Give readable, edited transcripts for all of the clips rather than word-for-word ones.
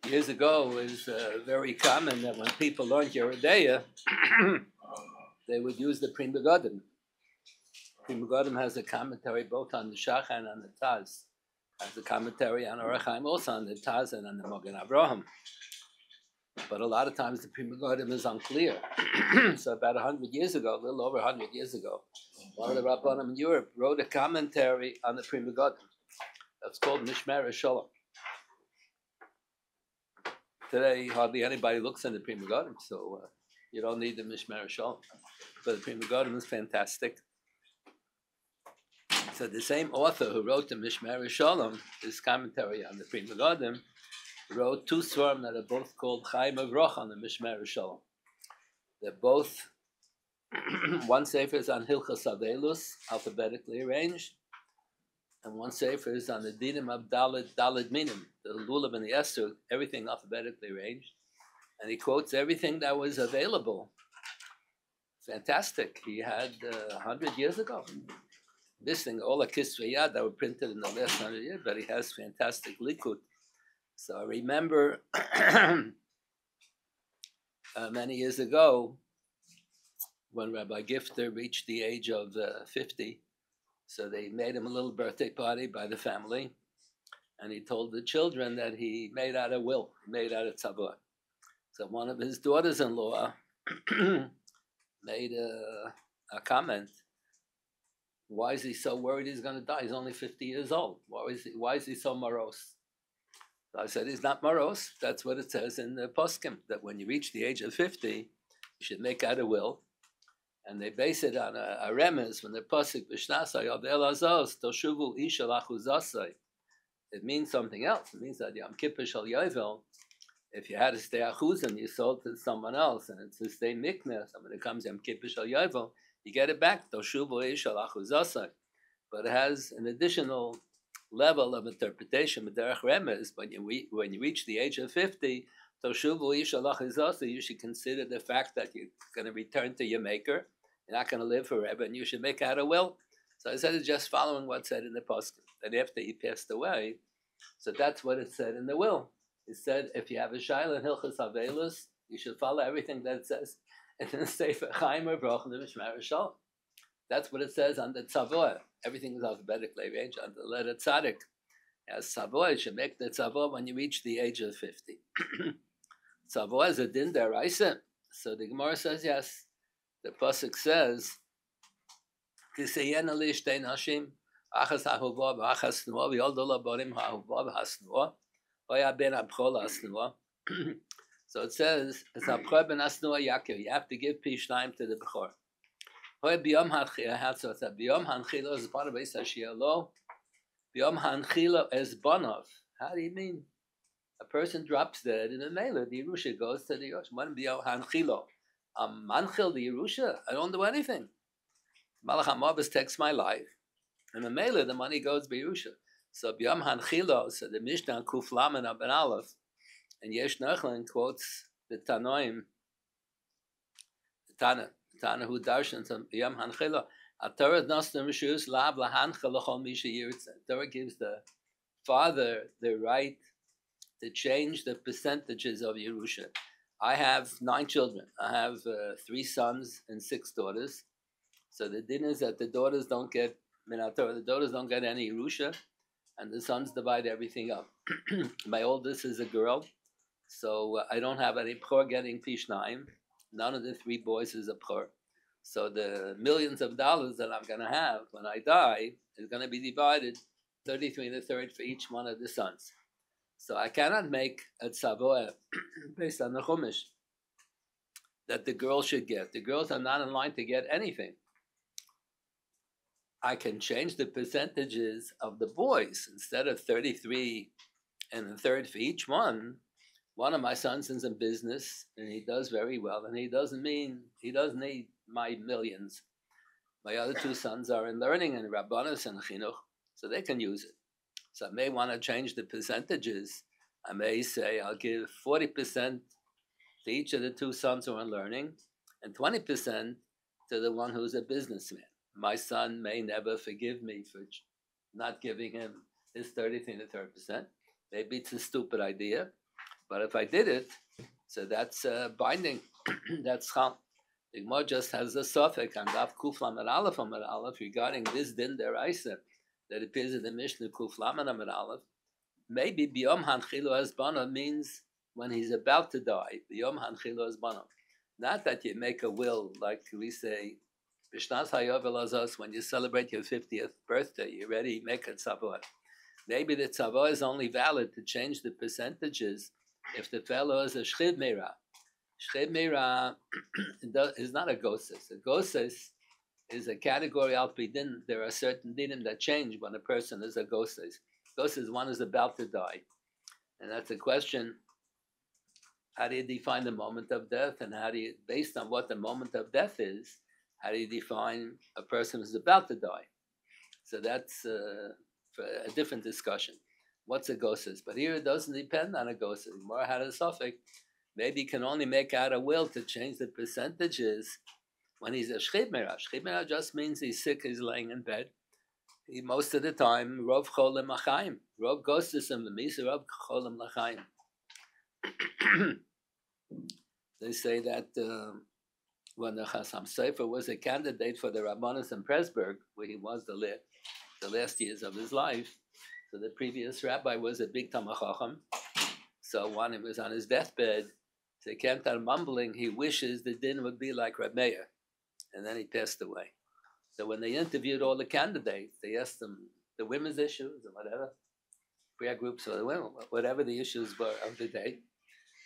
Years ago, it was very common that when people learned Yeridea, they would use the Pri Megadim. Pri Megadim has a commentary both on the Schachter and on the Taz. Has a commentary on Orach Chaim, also on the Taz and on the Magen Avraham. But a lot of times the Pri Megadim is unclear. So about 100 years ago, a little over 100 years ago, one of the Rabbanim in Europe wrote a commentary on the Pri Megadim. That's called Mishmer Shalom. Today, hardly anybody looks in the Pri Megadim, so you don't need the Mishmer Shalom. But the Pri Megadim is fantastic. So the same author who wrote the Mishmer Shalom, his commentary on the Pri Megadim, wrote two svarim that are both called Chaim Avroch on the Mishmer Shalom. They're both, one sefer is on Hilchas Avelus, alphabetically arranged, and one sefer is on the Dinim of Daled Minim, the Lulav and the Esther, everything alphabetically arranged. And he quotes everything that was available. Fantastic. He had 100 years ago. This thing, all the Kisvei Yad that were printed in the last 100 years, but he has fantastic likud. So I remember many years ago when Rabbi Gifter reached the age of 50, so they made him a little birthday party by the family, and he told the children that he made out a will, made out a tzavor. So one of his daughters-in-law made a comment. Why is he so worried he's going to die? He's only 50 years old. Why is he so morose? So I said, he's not morose. That's what it says in the poskim, that when you reach the age of 50, you should make out a will. And they base it on a remez from the posuk, Vishnasai Abel Azos, Toshuvu Ishal Achuzasai. It means something else. It means that Yom Kippur Shal Yovel, if you had to stay achuzim, you sold to someone else, and it's to stay mikneh, so when it comes Yom Kippur Shal Yovel, you get it back, Toshuvu Ishal Achuzasai. But it has an additional level of interpretation, B'derech remez, when you reach the age of 50, Toshuvu Ishal Achuzasai, you should consider the fact that you're going to return to your maker. You're not going to live forever, and you should make out a will. So I said it's just following what's said in the poskim. That after he passed away, so that's what it said in the will. It said if you have a shayla in Hilchas Avelus, you should follow everything that it says in the Sefer Chaim Avroch and the Mishmer Shalom. That's what it says on the tzavor. Everything is alphabetically arranged on the letter tzaddik. As tzavor, you should make the tzavor when you reach the age of 50. Tzavor is a din deraisa. So the Gemara says yes. The pasuk says, "Tisayena li shtei nashim, achas ahuva v'achas snua, v'yoldo laborim ha'ahuva v'hasnua, v'ya ben abchol ha'snua." So it says, "It's abchor ben hasnua yakir." You have to give pishnayim to the bechor. Hoy biyom hanchila. So it's biyom hanchila is part of Beis Hashielo. Biyom hanchila is banov. How do you mean? A person drops dead in a mela. The Yerusha goes to the Yerusha. One biyom hanchilo. Manchil the Yerusha, I don't do anything. Malach HaMavos takes my life, and the Mela, the money goes to Yerusha. So B'yom Hanchilo, so the Mishnah Kuf Lamed Ben Aleph, and Yesh Nechlin quotes the Tanoim, the Tana who darshans on B'yom Hanchilo. Torah Nostam Rishus Lav LaHanchil L'Chol Misha Yirtze. Torah gives the father the right to change the percentages of Yerusha. I have 9 children. I have 3 sons and 6 daughters. So the din is that the daughters don't get any Yerusha, and the sons divide everything up. My oldest is a girl, so I don't have any pchor getting pishnayim. None of the 3 boys is a pchor. So the millions of dollars that I'm going to have when I die is going to be divided 33 1/3 for each one of the sons. So I cannot make a tzavor based on the Chumash that the girls should get. The girls are not in line to get anything. I can change the percentages of the boys. Instead of 33 1/3 for each one, one of my sons is in business and he does very well, and he doesn't need my millions. My other 2 sons are in learning and Rabbanos and Chinuch, so they can use it. So I may want to change the percentages. I may say I'll give 40% to each of the 2 sons who are learning, and 20% to the one who's a businessman. My son may never forgive me for not giving him his 33 1/3%. Maybe it's a stupid idea, But if I did it, so that's binding. That's chal. The Gemara just has a suffix and Daf Kuflam and Aleph Amid Aleph regarding this din deraisa that appears in the Mishnah Kuflam and Amid Aleph. Maybe Biyom Hanchilo Azbana means when he's about to die. Biyom Hanchilo Azbana. Not that you make a will, like we say, Bishnas Hayovel Azos, when you celebrate your 50th birthday, you already make a tzavah. Maybe the tzavah is only valid to change the percentages if the fellow is a shchid meira. Shchid meira is not a goses. A goses is a category al pidin. There are certain dinim that change when a person is a goses. Goses, one is about to die. And that's a question, how do you define the moment of death? And how do you, based on what the moment of death is, how do you define a person who's about to die? So that's for a different discussion. What's a goses? But here it doesn't depend on a goses. More had a suffix. Maybe you can only make out a will to change the percentages when he's a shchid merah. Shchid merah just means he's sick, he's laying in bed. He, most of the time, rov cholim lachayim. Rov goses him, the misa rov cholim lachayim. They say that when the Chasam Sofer was a candidate for the Rabbanos in Presburg, where he was the last years of his life, so the previous rabbi was a big Talmid Chacham. So when he was on his deathbed, so he can't start mumbling, he wishes the din would be like Reb Meir. And then he passed away. So when they interviewed all the candidates, they asked them the women's issues and whatever, prayer groups for the women, whatever the issues were of the day.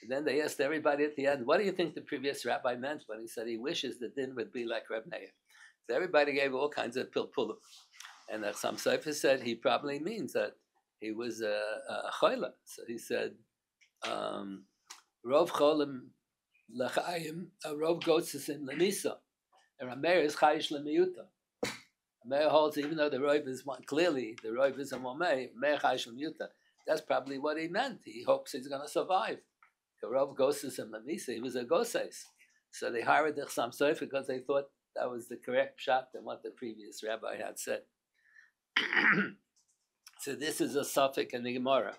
And then they asked everybody at the end, what do you think the previous rabbi meant when he said he wishes the din would be like Reb Meir? So everybody gave all kinds of pilpulim. And the Chasam Sofer said he probably means that he was a choila. So he said, Rov cholim lachayim, rov gotzesim lemisa. And Reb Meir is chayish lemiyuta. Meir holds, even though the Rov is one, clearly the Rov is a Momei, Meir chayish lemiyuta. That's probably what he meant. He hopes he's going to survive. Rov gotzesim lemisa, he was a goses. So they hired the Chasam Sofer because they thought that was the correct shot than what the previous rabbi had said. So this is a suffix in the Gemara.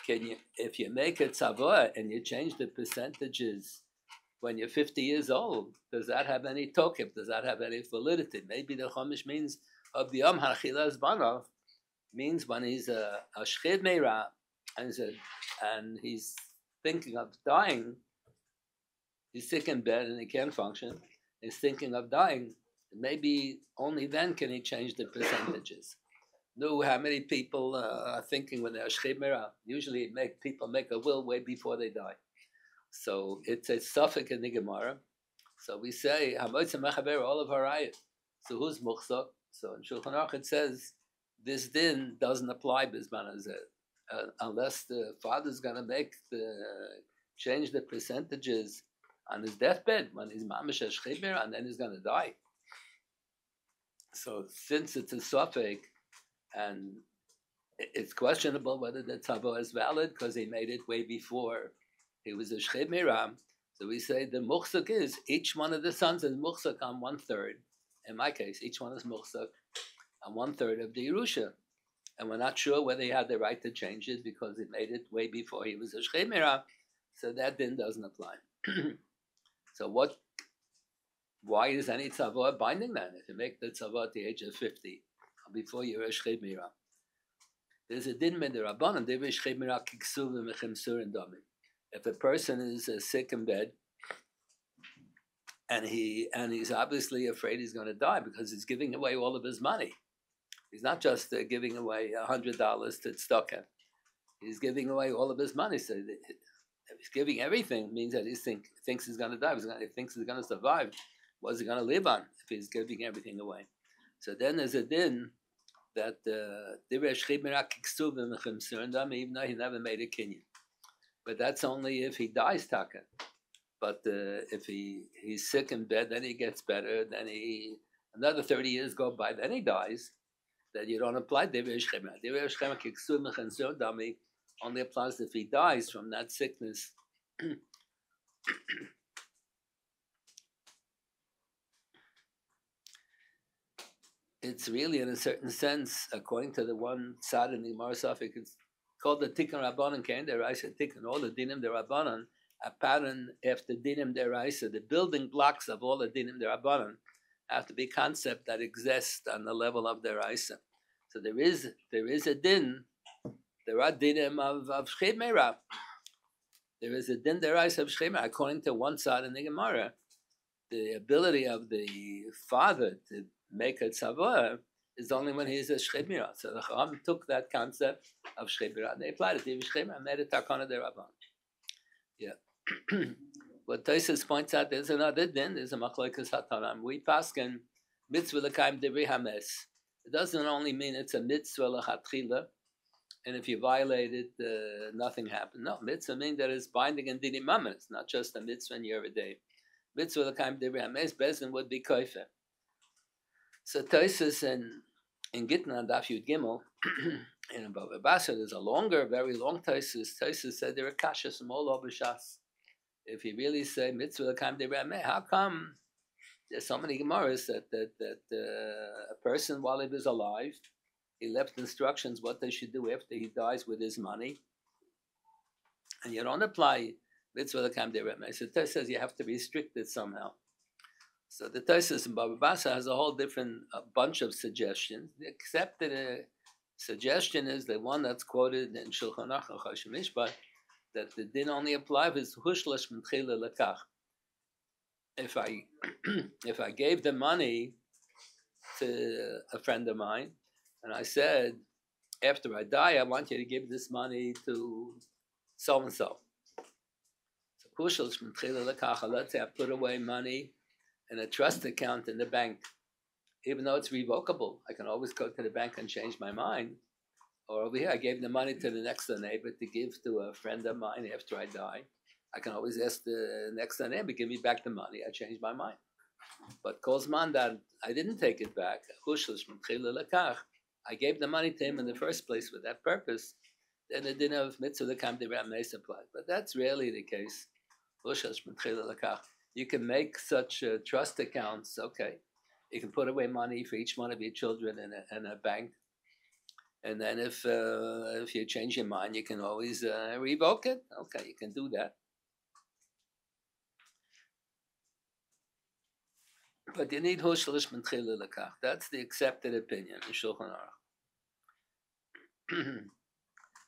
Can you, if you make a tzavah and you change the percentages when you're 50 years old, does that have any tokif? Does that have any validity? Maybe the Chumash means of the Yom HaChilas Banov means when he's a shchid meira and he's thinking of dying, he's sick in bed and he can't function, he's thinking of dying, maybe only then can he change the percentages. Know how many people are thinking when they're shchid meira? Usually people make a will way before they die. So it's a suffix in the Gemara. So we say, Hamotzeh mechaber all of harayot. So who's muchzak? So in Shulchan Aruch it says, this din doesn't apply bisman hazeh, unless the father's going to change the percentages on his deathbed when he's mamish shchid meira, and then he's going to die. So since it's a suffix, and it's questionable whether the tzavah is valid because he made it way before he was a shchid meira. So we say the muchzak is each one of the sons is muchzak on 1/3. In my case, each one is muchzak on 1/3 of the Yerusha, and we're not sure whether he had the right to change it because he made it way before he was a shchid meira. So that din doesn't apply. So why is any tzavah binding then? If you make the tzavah at the age of 50, before you're a shchid meira, there's a din midrabanan. They be shchid meira kiksuv v'mechimsur and damim. If a person is sick in bed and he's obviously afraid he's going to die because he's giving away all of his money. He's not just giving away $100 to tzedakah. He's giving away all of his money. So if he's giving everything, it means that he thinks he's going to die. He thinks he's going to survive. What's he going to live on if he's giving everything away? So then there's a din that even though he never made a kinyan. But that's only if he dies taka. But if he's sick in bed, then he gets better, then another 30 years go by, then he dies, then you don't apply Dever Shchema. Dever Shchema Kiksu Mechanzor Dami only applies if he dies from that sickness. It's really, in a certain sense, according to the one side in the Gemara suffix, it's called the Tikkun Rabbanon Kain Deraisa Tikkun, all the Dinim Derabanan, a pattern after Dinim Deraisa. The building blocks of all the Dinim Derabanan have to be concept that exist on the level of Deraisa. So there is a din. There are dinim of Shchimera. There is a din Deraisa of Shchimera. According to one side in the Gemara, the ability of the father to make a tzavah is only when he's a Shchimera. So the Chacham took that concept of Shchimera and they applied it to Shchimera and made it Takana Derabban. Yeah. But Tosfos points out there's another din, there's a Machlokes Hataram. We paskin mitzvah l'kaim devri hames. It doesn't only mean it's a mitzvah l'chatchila, and if you violate it, nothing happened. No, mitzvah means that it's binding in dinim mammon. It's not just a mitzvah in your day. Mitzvah l'kaim devri hames, bezin would be koifer. So Tosfos in Gittin Daf Yud Gimel, in Bava Basra, there's a longer, very long Tosfos. Tosfos said there are kashas from all over Shas. If you really say mitzvah l'kaim devri hames, how come there's so many Gemaras that a person while he was alive, he left instructions what they should do after he dies with his money, and you don't apply mitzvah l'kaim devri hames. So Tosfos says you have to be restricted somehow. So the Tosfos in Bava Basra has a whole different bunch of suggestions. The accepted suggestion is the one that's quoted in Shulchan Aruch and Choshen Mishpat, that the din only apply if it's hushlesh m'tchila lekach. If I gave the money to a friend of mine, and I said, after I die, I want you to give this money to so and so. So hushlesh m'tchila lekach. Let's say I put away money in a trust account in the bank, even though it's revocable. I can always go to the bank and change my mind. Or over here, I gave the money to the next door neighbor to give to a friend of mine after I die. I can always ask the next door neighbor, give me back the money. I changed my mind. But Kozman that I didn't take it back. I gave the money to him in the first place for that purpose. Then the din of mitzvah l'kaim devri hames applied. But that's rarely the case. You can make such trust accounts, okay. You can put away money for each one of your children in a bank. And then if you change your mind, you can always revoke it. Okay, you can do that. But you need hushlish m'tchila lekach. That's the accepted opinion in Shulchan Aruch.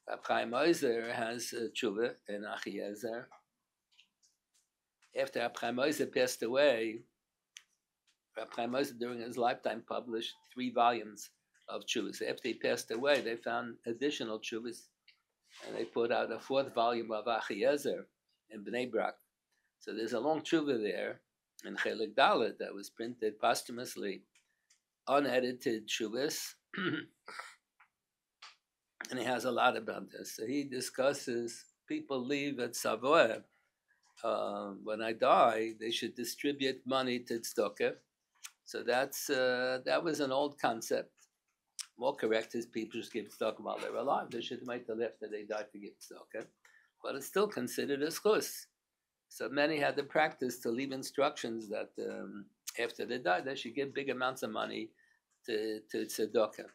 Rab Chaim Ozer has tshuva in Achiezer. After Rab Chaim Ozer passed away, Rab Chaim Ozer during his lifetime published 3 volumes of tshuvas. After he passed away, they found additional tshuvas, and they put out a 4th volume of Achiezer in Bnei Brak. So there's a long tshuva there in Chelik Dalet that was printed posthumously, unedited tshuvas, and he has a lot about this. So he discusses people leave at Savoy. When I die, they should distribute money to tzedakah. So that was an old concept. More correct is people should give tzedakah while they're alive. They should wait till after they die to give tzedakah. But it's still considered a schus. So many had the practice to leave instructions that after they die, they should give big amounts of money to tzedakah.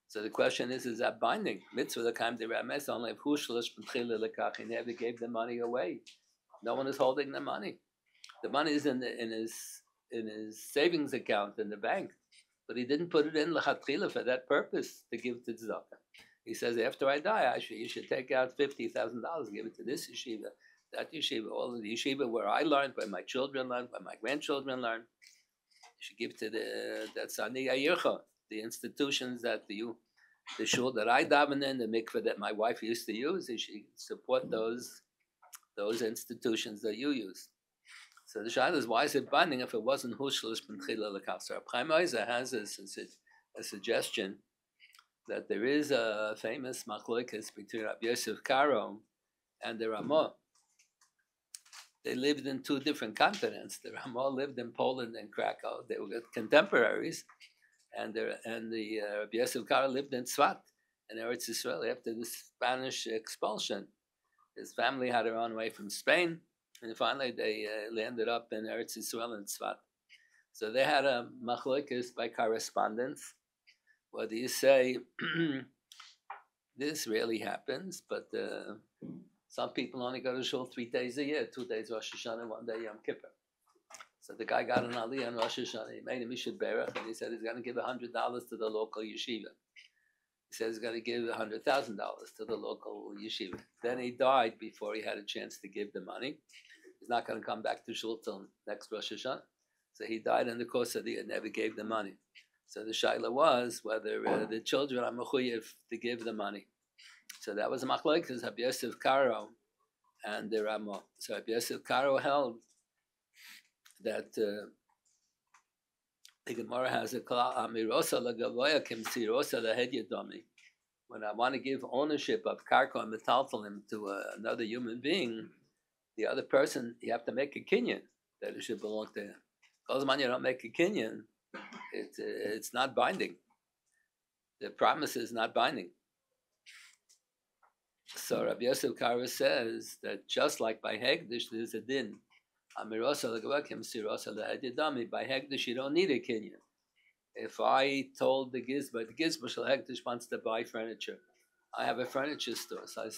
So the question is that binding? Mitzvah l'kaim devri hames only if hushlish m'tchila lekach. He never gave the money away. No one is holding the money. The money is in his savings account in the bank, but he didn't put it in l'chatchila for that purpose to give to tzedakah. He says, after I die, you should take out $50,000, give it to this yeshiva, that yeshiva, all of the yeshiva where I learned, where my children learned, where my grandchildren learned. You should give to that's Ani Ayircha, the institutions that the shul that I daven in, the mikveh that my wife used to use. You should support those institutions that you use. So the shayla is, why is it binding if it wasn't hushlish b'nchila l'kaf? So Chaim Ozer has a suggestion that there is a famous machlokes between Rabbi Yosef Karo and the Ramah. They lived in 2 different continents. The Ramah lived in Poland and Krakow. They were contemporaries, and the Rabbi Yosef Karo lived in Tzvat in Eretz Yisrael after the Spanish expulsion. His family had to run away from Spain, and finally they landed up in Eretz Yisrael in Tzvat. So they had a machlokes by correspondence. What do you say This rarely happens, but some people only go to shul 3 days a year, 2 days Rosh Hashanah, 1 day Yom Kippur. So the guy got an aliyah on Rosh Hashanah. He made a Mishad Berach, and he said he's going to give $100 to the local yeshiva. He said he's going to give $100,000 to the local yeshiva. Then he died before he had a chance to give the money. He's not going to come back to shul till next Rosh Hashanah. So he died in the course of the year, never gave the money. So the shaila was whether the children are mechuyev to give the money. So that was a machlokes Rabbi Yosef Karo and the Ramah. So Rabbi Yosef Karo held that the Gemara has a klal amirosa lagavoya kimsirosa lahedyadomi. When I want to give ownership of karka and metaltalim to another human being, the other person, you have to make a kinyan that it should belong to him. Because when you don't make a kinyan, it's not binding. The promise is not binding. So Rabbi Yosef Kara says that just like by Hegdish, there's a din. Amirosa l'gavakim sirosa l'hedidami. By Hegdish, you don't need a kinyan. If I told the Gizba shel Hegdish wants to buy furniture, I have a furniture store, so I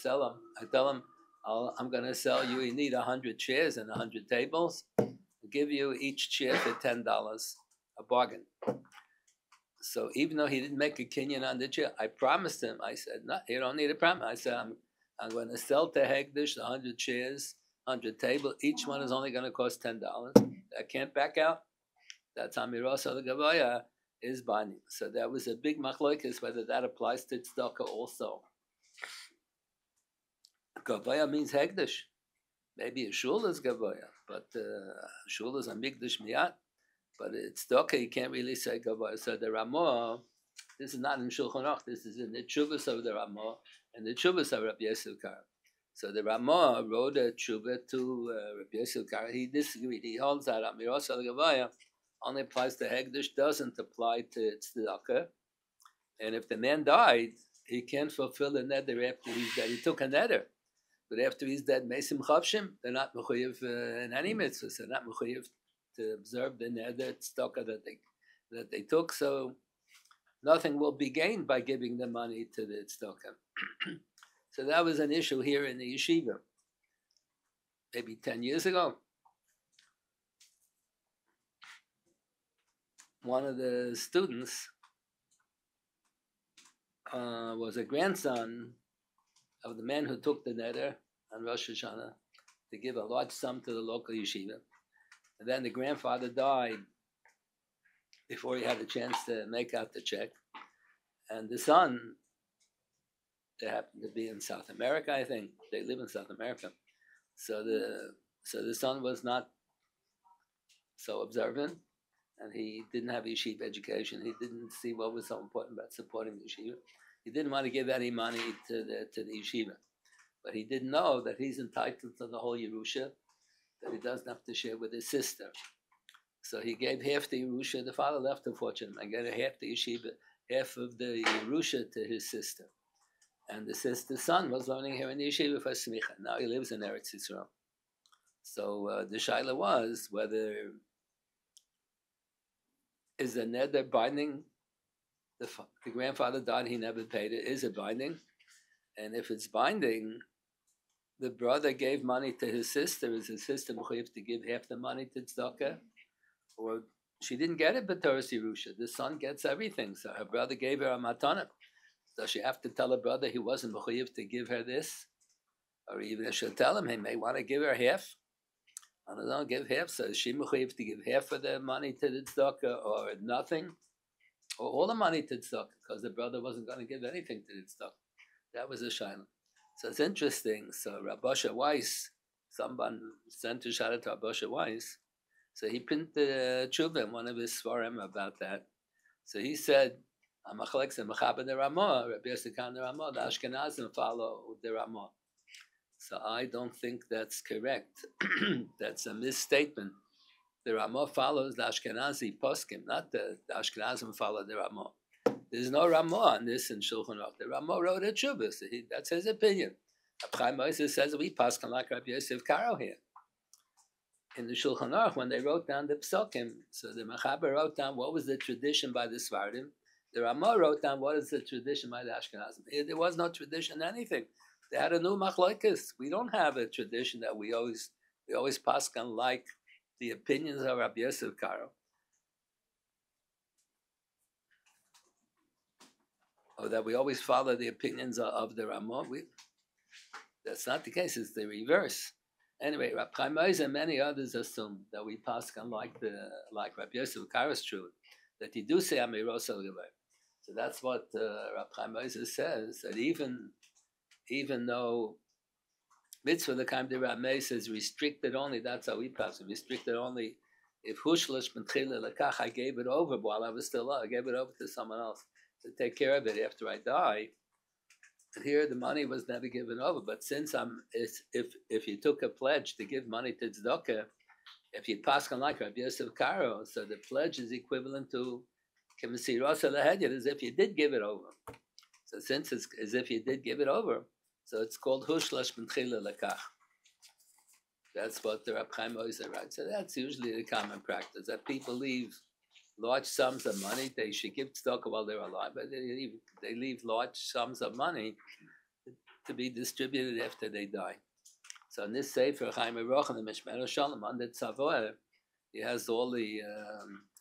tell him, I'm going to sell you, you need 100 chairs and 100 tables. I'll give you each chair for $10, a bargain. So even though he didn't make a kinyan on the chair, I promised him, I said, no, you don't need a promise. I said, I'm going to sell to Hegdish 100 chairs, 100 tables. Each one is only going to cost $10. I can't back out. That's Amirosa l'gavoya is binding. So that was a big machlokes whether that applies to tzedakah also. Gavoya means Hegdish. Maybe a shul is Gavoya, but shul is a Migdash Miyat. But it's tzedakah, you can't really say Gavoya. So the Ramah, this is not in Shulchan Aruch, this is in the Tshuvas of the Ramah and the Tshuvas of Rabbi Yosef Karo. So the Ramah wrote a Tshuvah to Rabbi Yosef Karo. He disagreed. He holds that Amirosa l'gavoya only applies to Hegdish, doesn't apply to tzedakah. And if the man died, he can't fulfill the neder after he's dead. He took a neder. But after he's dead, Mesim Chavshim, they're not mechuyev in any mitzvahs. They're not mechuyev to observe the neder tzedakah that they took. So nothing will be gained by giving the money to the tzedakah. So that was an issue here in the yeshiva, maybe 10 years ago. One of the students was a grandson of the man who took the neder on Rosh Hashanah to give a large sum to the local yeshiva. And then the grandfather died before he had a chance to make out the check. And the son, they happen to be in South America, I think. They live in South America. So the son was not so observant, and he didn't have yeshiva education. He didn't see what was so important about supporting the yeshiva. He didn't want to give any money to the yeshiva. But he didn't know that he's entitled to the whole Yerusha, that he doesn't have to share with his sister. So he gave half the Yerusha. The father left a fortune. I gave half the yeshiva, half of the Yerusha to his sister. And the sister's son was learning here in the yeshiva for smicha. Now he lives in Eretz Yisrael. So the shaila was whether is the neder binding. The grandfather died, he never paid it. Is it binding? And if it's binding, the brother gave money to his sister. Is his sister mechuyev to give half the money to tzedakah? Or she didn't get it, but Torah Yerusha. The son gets everything. So her brother gave her a matana. Does she have to tell her brother he wasn't mechuyev to give her this? Or even if she'll tell him he may want to give her half. I don't give half. So is she mechuyev to give half of the money to the tzedakah or nothing? Or all the money to tzedakah, because the brother wasn't going to give anything to the tzedakah. That was a shaila. So it's interesting. So Rabosha Weiss, someone sent a shout out to Rabosha Weiss. So he printed a tshuva in one of his svarim about that. So he said, "Amachalek se mechaber the Ramah, Rabbi Yosef Karo the Ramah, the Ashkenazim follow the Ramah." So I don't think that's correct. That's a misstatement. The Ramah follows the Ashkenazi poskim, not the Ashkenazim follow the Ramah. There's no Ramah on this in Shulchan Aruch. The Ramah wrote a tshuva. So that's his opinion. Chaim Moses says we paskin like Rabbi Yosef Karo here. In the Shulchan Aruch, when they wrote down the psukim, so the Mechaber wrote down what was the tradition by the Svardim, The Ramah wrote down what is the tradition by the Ashkenazim. There was no tradition anything. They had a new machlokes. We don't have a tradition that we always paskan like the opinions of Rabbi Yosef Karo, or that we always follow the opinions of the Ramah. That's not the case. It's the reverse. Anyway, Rabbi Chaim Oizer and many others assume that we paskan like Rabbi Yosef Karo's truth, that he do say Amiros al Gevay. So that's what Rabbi Chaim Oizer says, that even though mitzvah the kind of Rameh says restricted only, that's how we pass it, restricted only if hushlish b'tchila lekach, I gave it over while I was still alive, I gave it over to someone else to take care of it after I die. And here the money was never given over, but since if you took a pledge to give money to tzedakah, if you pass on like Rabbi Yosef Karo, so the pledge is equivalent to k'mesiros lehedyot, as if you did give it over. So since it's as if you did give it over, so it's called hushlish b'tchila lekach. That's what the Reb Chaim Oizer writes. So that's usually the common practice, that people leave large sums of money. They should give tzedakah while they're alive, but they leave large sums of money to be distributed after they die. So in this Sefer, Chaim Eroch and the Mishmer Shalom, under Tzavoah, he has all the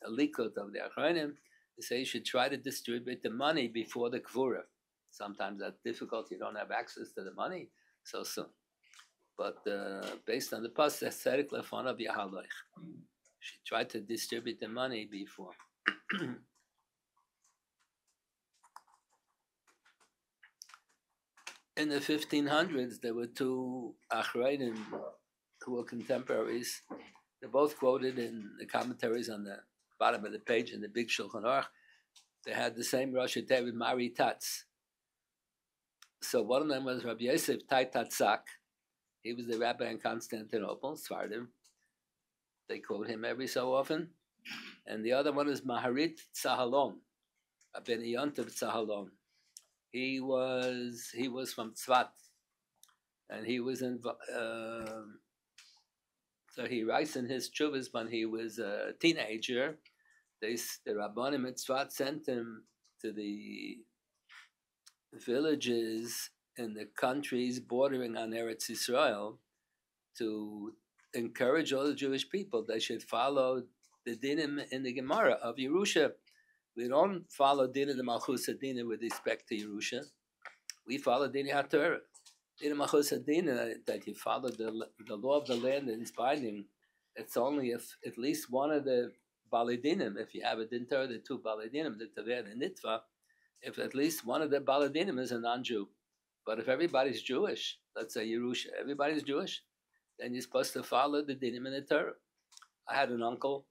alikot of the Achronim. They say you should try to distribute the money before the Kvura. Sometimes that's difficult. You don't have access to the money so soon. But based on the past, Tzedek Lefon of Yahaloich, she tried to distribute the money before. In the 1500s, there were two Achreidim who were contemporaries. They're both quoted in the commentaries on the bottom of the page in the big Shulchan Aruch. They had the same Rosh Hashanah, Mari Tatz. So one of them was Rabbi Yosef Tai Tatzak. He was the rabbi in Constantinople, Svardim. They quote him every so often. And the other one is Maharit Tzahalon, Ben Yontav Tzahalon. He was from Tzvat, and he was in. So he writes in his chuvas when he was a teenager. The Rabbanim at Tzvat sent him to the villages in the countries bordering on Eretz Yisrael to encourage all the Jewish people they should follow the dinim in the Gemara of Yerusha. We don't follow din the Malchus Adina with respect to Yerusha. We follow din HaTorah. Din Malchus Adina, that you follow the law of the land and its binding. It's only if at least one of the Baladinim, if you have a din Torah, the two Baladinim, the Taveh and the Nitva, if at least one of the Baladinim is a non-Jew. But if everybody's Jewish, let's say Yerusha, everybody's Jewish, then you're supposed to follow the dinim in the Torah. I had an uncle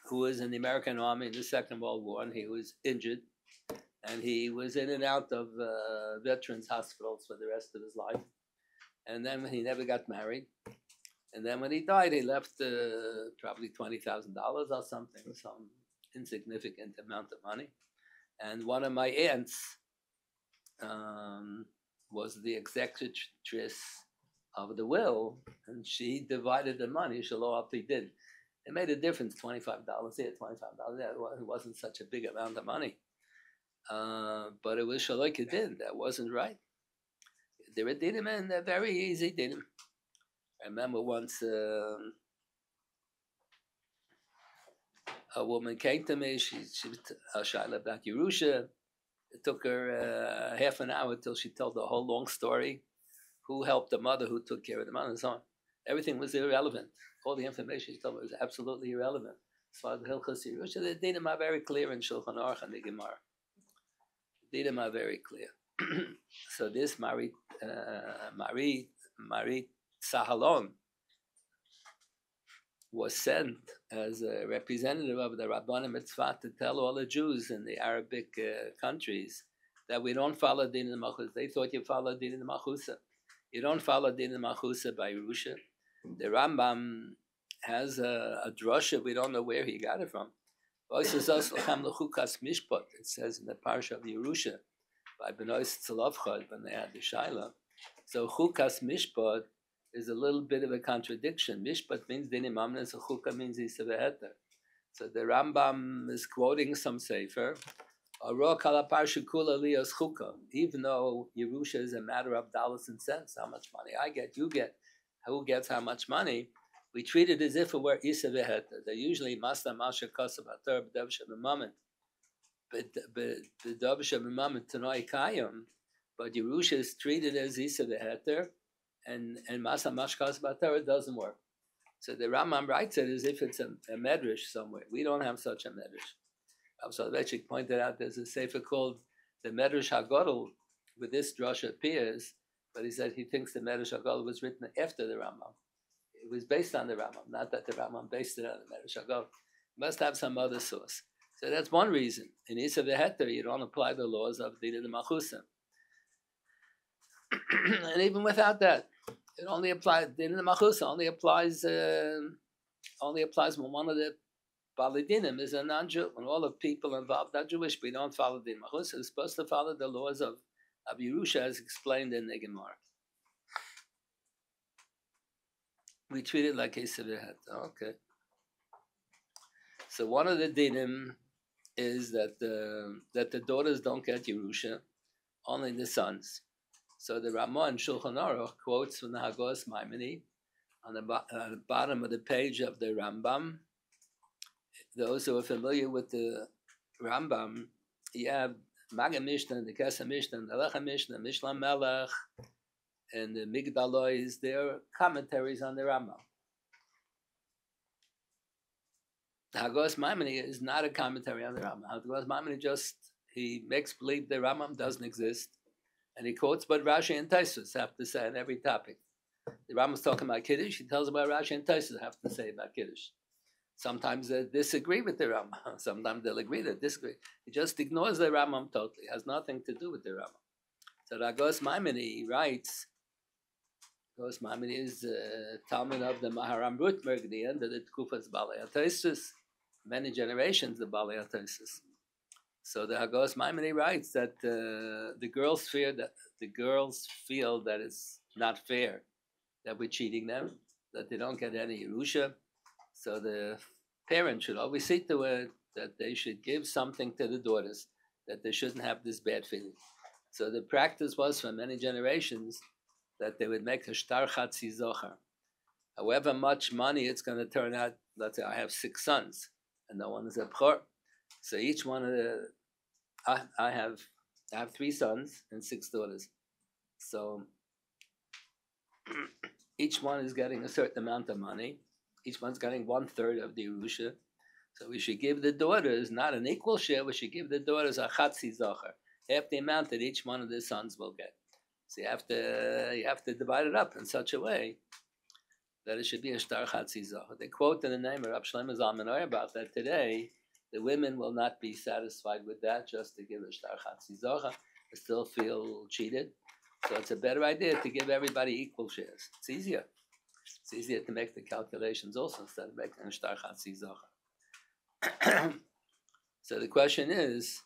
who was in the American Army in the Second World War, and he was injured, and he was in and out of veterans hospitals for the rest of his life. And then he never got married. And then when he died, he left probably $20,000 or something, some insignificant amount of money. And one of my aunts was the executrix of the will, and she divided the money. He did. It made a difference, $25 here, $25 there. It wasn't such a big amount of money. But it was Shaloika did. That wasn't right. They were dinim, and they're very easy dinim. I remember once a woman came to me. She was Shaila about Yerusha. It took her half an hour till she told the whole long story. Who helped the mother, who took care of the mother, and so on. Everything was irrelevant. All the information she told me was absolutely irrelevant. As far as the Hilchos Yerusha, the dinim are very clear in Shulchan Aruch and the Gemara. The dinim are very clear. So this Mari Tzahalon was sent as a representative of the Rabbanim at Tzvat to tell all the Jews in the Arabic countries that we don't follow din in the Malchusa. They thought you follow din in the Malchusa. You don't follow din in the Malchusa by Yerusha. The Rambam has a drosha. We don't know where he got it from. It says in the parsha of Yerusha by Benois Tzelovchad when they had the Shaila. So chukas mishpat is a little bit of a contradiction. Mishpat means dinim amnes, and chukah means isaveheter. So the Rambam is quoting some sefer. Even though Yerusha is a matter of dollars and cents, how much money I get, you get, who gets how much money, we treat it as if it were Isa v'Heter. They usually Masta Masha Kosav Atar B'Dav Shemamamit, B'Dav Shemamamit Tanoi Kayim, but Yerusha is treated as Isa v'Heter, and Masta Masha Kosav Atar, it doesn't work. So the Rambam writes it as if it's a medrash somewhere. We don't have such a medrash. Rav Soloveitchik pointed out there's a sefer called the Medrash HaGodol, where this drasha appears, but he said he thinks the Medrash HaGodol was written after the Rambam. It was based on the Rambam, not that the Rambam based it on the Medrash HaGodol. It must have some other source. So that's one reason. In Isa v'Heter, you don't apply the laws of Dina de Machusa. And even without that, it only applies, Dina de Machusa only applies when one of the Balidinim is a non-Jew. When all the people involved are Jewish, we don't follow the Machusa. We're supposed to follow the laws of Yerusha as explained in the Gemara. We treat it like a Sevehet. Okay. So one of the dinim is that the daughters don't get Yerusha, only the sons. So the Ramah in Shulchan Aruch quotes from the Hagos Maimoni on the bottom of the page of the Rambam. Those who are familiar with the Rambam, you have Maga Mishnah, the Kesa Mishnah, the Alecha Mishnah, Mishlam Melech, and the Migdalois. They're commentaries on the Rambam. The Hagos Maimoni is not a commentary on the Rambam. Hagos Maimoni he makes believe the Rambam doesn't exist, and he quotes what Rashi and Taisus have to say on every topic. The Rambam's talking about Kiddush, he tells about Rashi and Taisus have to say about Kiddush. Sometimes they disagree with the Rambam. Sometimes they'll agree, they disagree. He just ignores the Rambam totally. It has nothing to do with the Rambam. So Hagos Maimoni writes, Hagos Maimoni is Talmud of the Maharam Rutmerg, the end of the Tkufas Balei HaTosfos, many generations of Balei HaTosfos. So the Hagos Maimoni writes that the girls feel that it's not fair that we're cheating them, that they don't get any Yerusha. So the parents should always see to it that they should give something to the daughters, that they shouldn't have this bad feeling. So the practice was for many generations that they would make a shtar chatzi zocher. However much money it's going to turn out, let's say I have 6 sons and no one is a bchor. So each one of the, I have 3 sons and 6 daughters. So each one is getting a certain amount of money. Each one's getting 1/3 of the Yerusha. So we should give the daughters not an equal share, we should give the daughters a chatzi zocher, half the amount that each one of the sons will get. So you have to divide it up in such a way that it should be a shtar chatzi zocher. They quote in the name of Rab Shlomo Zalman Oyer about that today. The women will not be satisfied with that just to give a shtar chatzi zocher. They still feel cheated. So it's a better idea to give everybody equal shares. It's easier. It's easier to make the calculations also instead of making a shtar chatzi zocher. So the question is,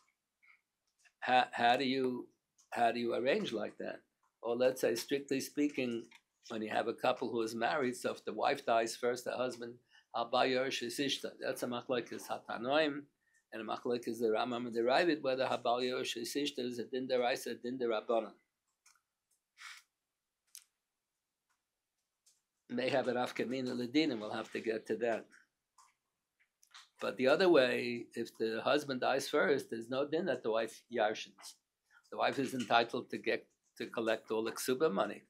how do you arrange like that? Or let's say, strictly speaking, when you have a couple who is married, so if the wife dies first, the husband, that's a machlokes hatanoim, and a machlokes the Rambam and the Ravid, whether habal yerush isishta is a din deraisa, a din derabanan. May have an afkamina ledinim, we'll have to get to that. But the other way, if the husband dies first, there's no din that the wife yarshins. The wife is entitled to collect all the ksuba money.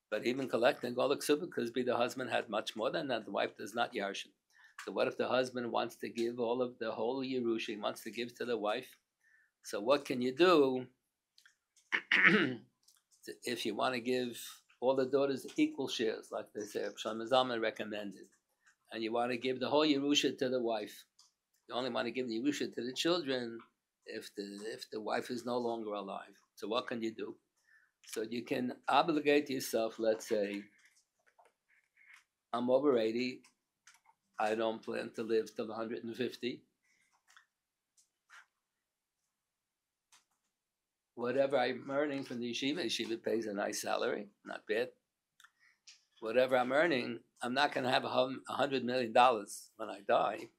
But even collecting all the ksuba could be the husband had much more than that. The wife does not yarshin. So what if the husband wants to give all of the whole Yerusha, he wants to give to the wife? So what can you do if you want to give all the daughters equal shares, like they say, Shlomo Zalman recommended, and you want to give the whole Yerusha to the wife? You only want to give the Yerusha to the children if the wife is no longer alive. So what can you do? So you can obligate yourself, let's say, I'm over 80, I don't plan to live till 150. Whatever I'm earning from the yeshiva pays a nice salary, not bad. Whatever I'm earning, I'm not going to have $100 million when I die.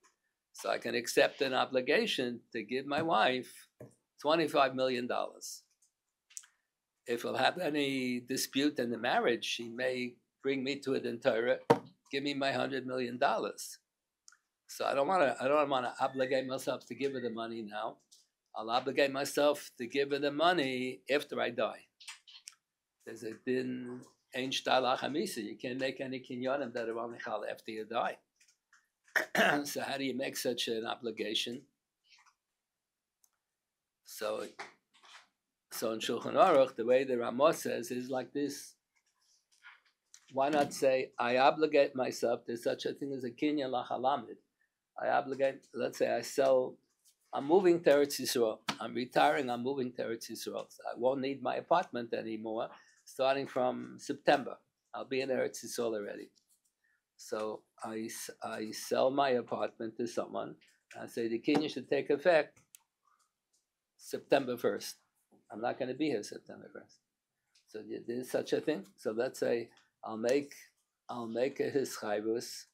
So I can accept an obligation to give my wife $25 million. If we'll have any dispute in the marriage, she may bring me to it in Torah, give me my $100 million. So I don't want to obligate myself to give her the money now. I'll obligate myself to give her the money after I die. There's a din ein shtalach hamisa. You can't make any kinyanim that are only chal after you die. So how do you make such an obligation? So in Shulchan Aruch, the way the Ramah says is like this. Why not say, I obligate myself to such a thing as a kinyan lachalamid? I obligate, let's say I'm moving to Eretz Yisrael. I'm retiring, I'm moving to Eretz Yisrael. So I won't need my apartment anymore, starting from September. I'll be in Eretz Yisrael already. So I sell my apartment to someone. I say the kinyan should take effect September 1st. I'm not going to be here September 1st. So there's such a thing. So let's say I'll make a hischayvus.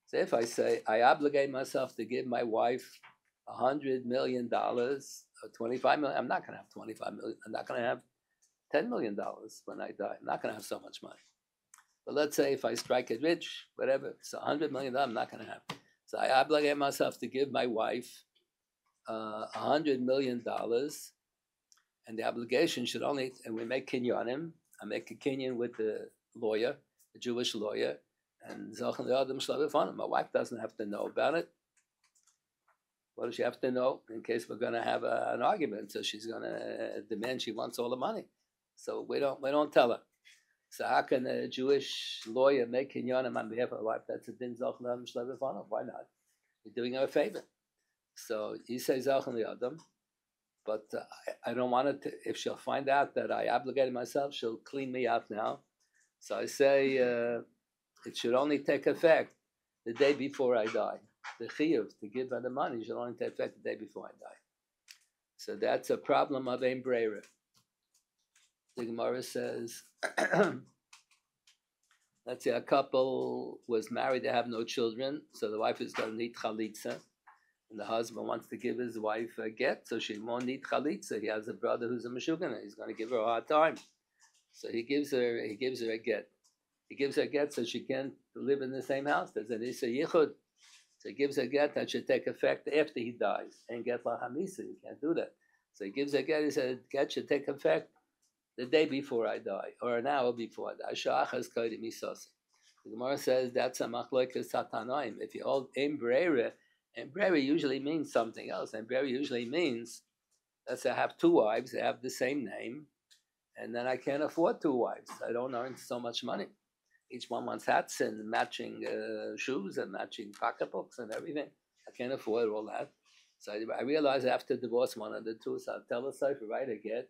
So if I say I obligate myself to give my wife $100 million or $25 million, I'm not going to have $25 million. I'm not going to have $10 million when I die. I'm not going to have so much money. But let's say if I strike it rich, whatever, so $100 million, I'm not going to have. So I obligate myself to give my wife $100 million, and the obligation should only, and we make kinyanim. I make a kinyan with the lawyer, the Jewish lawyer, and my wife doesn't have to know about it. What does she have to know? In case we're going to have an argument, so she's going to demand she wants all the money. So we don't tell her. So how can a Jewish lawyer make kinyanim on behalf of a wife? That's a din zochan adam shlev v'fanav. Why not? You're doing her a favor. So he says zochan li'adam, but I don't want it to. If she'll find out that I obligated myself, she'll clean me out now. So I say it should only take effect the day before I die. The chiyuv to give her the money should only take effect the day before I die. So that's a problem of ein breira. The Gemara says, let's say a couple was married, they have no children, so the wife is going to need chalitza, and the husband wants to give his wife a get, so she won't need chalitza. He has a brother who's a meshugana. He's going to give her a hard time, so he gives her a get. He gives her a get so she can't live in the same house. There's an isa yichud, so he gives her a get that should take effect after he dies, and get la hamisa. You can't do that. So he gives her a get. He said get should take effect the day before I die, or an hour before I die. The Gemara says that's a machlokas satanaim. If you hold ein breira usually means something else. Ein breira usually means, let's say I have two wives, they have the same name, and then I can't afford two wives. I don't earn so much money. Each one wants hats and matching shoes and matching pocketbooks and everything. I can't afford all that. So I realize after divorce one of the two, so I'll tell the Schachter, write a get,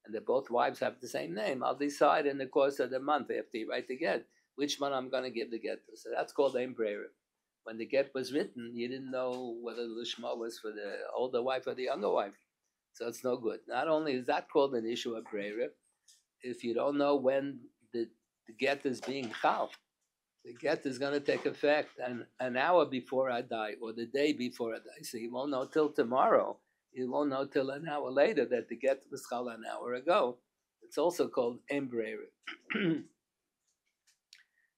and that both wives have the same name. I'll decide in the course of the month after you write the get which one I'm going to give the get to. So that's called ein breira. When the get was written, you didn't know whether the lishma was for the older wife or the younger wife. So it's no good. Not only is that called an issue of breira, if you don't know when the get is being chal, the get is going to take effect an hour before I die or the day before I die. So you won't know till tomorrow. You won't know till an hour later that the get was chal an hour ago. It's also called ein breira.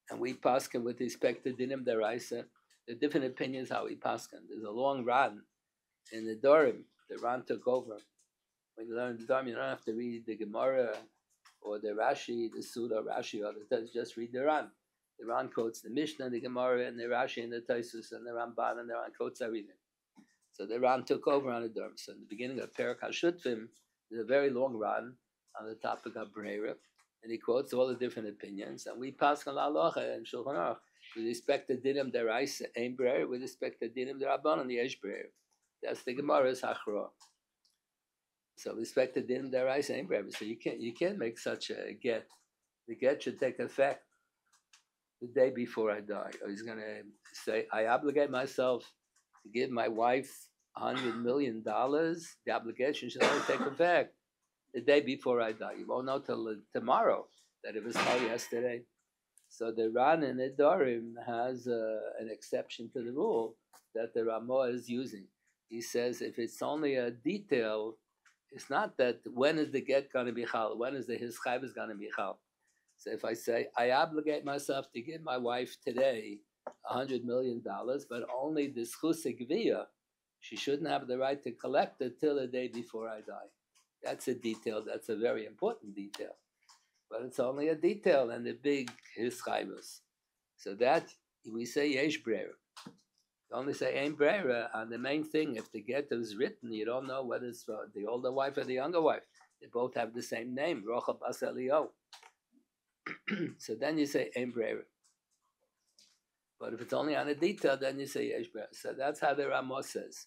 And we paskin with respect to dinim deraisa. The different opinions how we paskin. There's a long ran in the Dorim. The ran took over. When you learn the Dorim, you don't have to read the Gemara or the Rashi, the Suda Rashi, or the Taisus. Just read the ran. The ran quotes the Mishnah, the Gemara, and the Rashi, and the Taisus, and the Ramban, and the ran quotes everything. So the ran took over on the Dorim. So in the beginning of Perak HaShutvim, there's a very long ran on the topic of breira. And he quotes all the different opinions, and we pass on la halacha and Shulchan Aruch with respect to dinim deraisa ein breira, with respect to dinim derabbanan the yesh breira. That's the Gemara's hachra. So with respect to dinim deraisa ein breira. So you can't make such a get. The get should take effect the day before I die. Or he's going to say, I obligate myself to give my wife $100 million. The obligation should only take effect the day before I die. You won't know till tomorrow that it was held yesterday. So the Ran in the Dorim has an exception to the rule that the Ramah is using. He says if it's only a detail, it's not that when is the get going to be chal, when is the his chayv is going to be chal. So if I say I obligate myself to give my wife today $100 million, but only the schus gvia, she shouldn't have the right to collect it till the day before I die. That's a detail. That's a very important detail, but it's only a detail and the big his chayvus. So that we say yesh breira. You only say ain breira on the main thing. If the get is written, you don't know whether it's the older wife or the younger wife. They both have the same name, Rocha Bas Elio. So then you say ain breira. But if it's only on a detail, then you say yesh breira. So that's how the Ramah says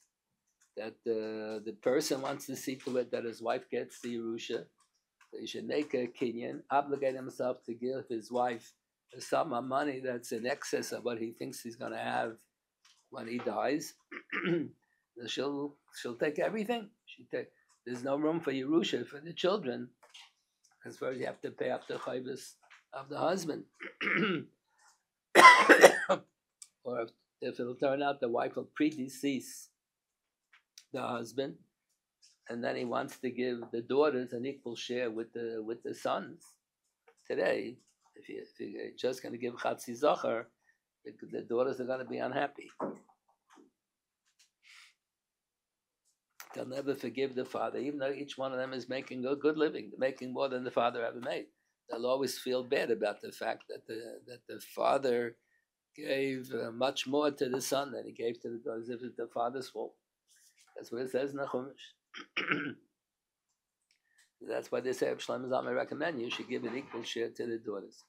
that the person wants to see to it that his wife gets the Yerusha. So he should make a kinyan, obligate himself to give his wife a sum of money that's in excess of what he thinks he's going to have when he dies. she'll take everything. There's no room for Yerusha for the children, as far as you have to pay up the chayvus of the husband. Or if it'll turn out the wife will predecease the husband, and then he wants to give the daughters an equal share with the sons. Today, if you're just going to give chatzi zachar, the daughters are going to be unhappy. They'll never forgive the father, even though each one of them is making a good living. They're making more than the father ever made. They'll always feel bad about the fact that the father gave much more to the son than he gave to the daughters, if it's the father's fault. That's what it says in the Chumash. That's why they say, Shlomo Zalman recommend you should give an equal share to the daughters.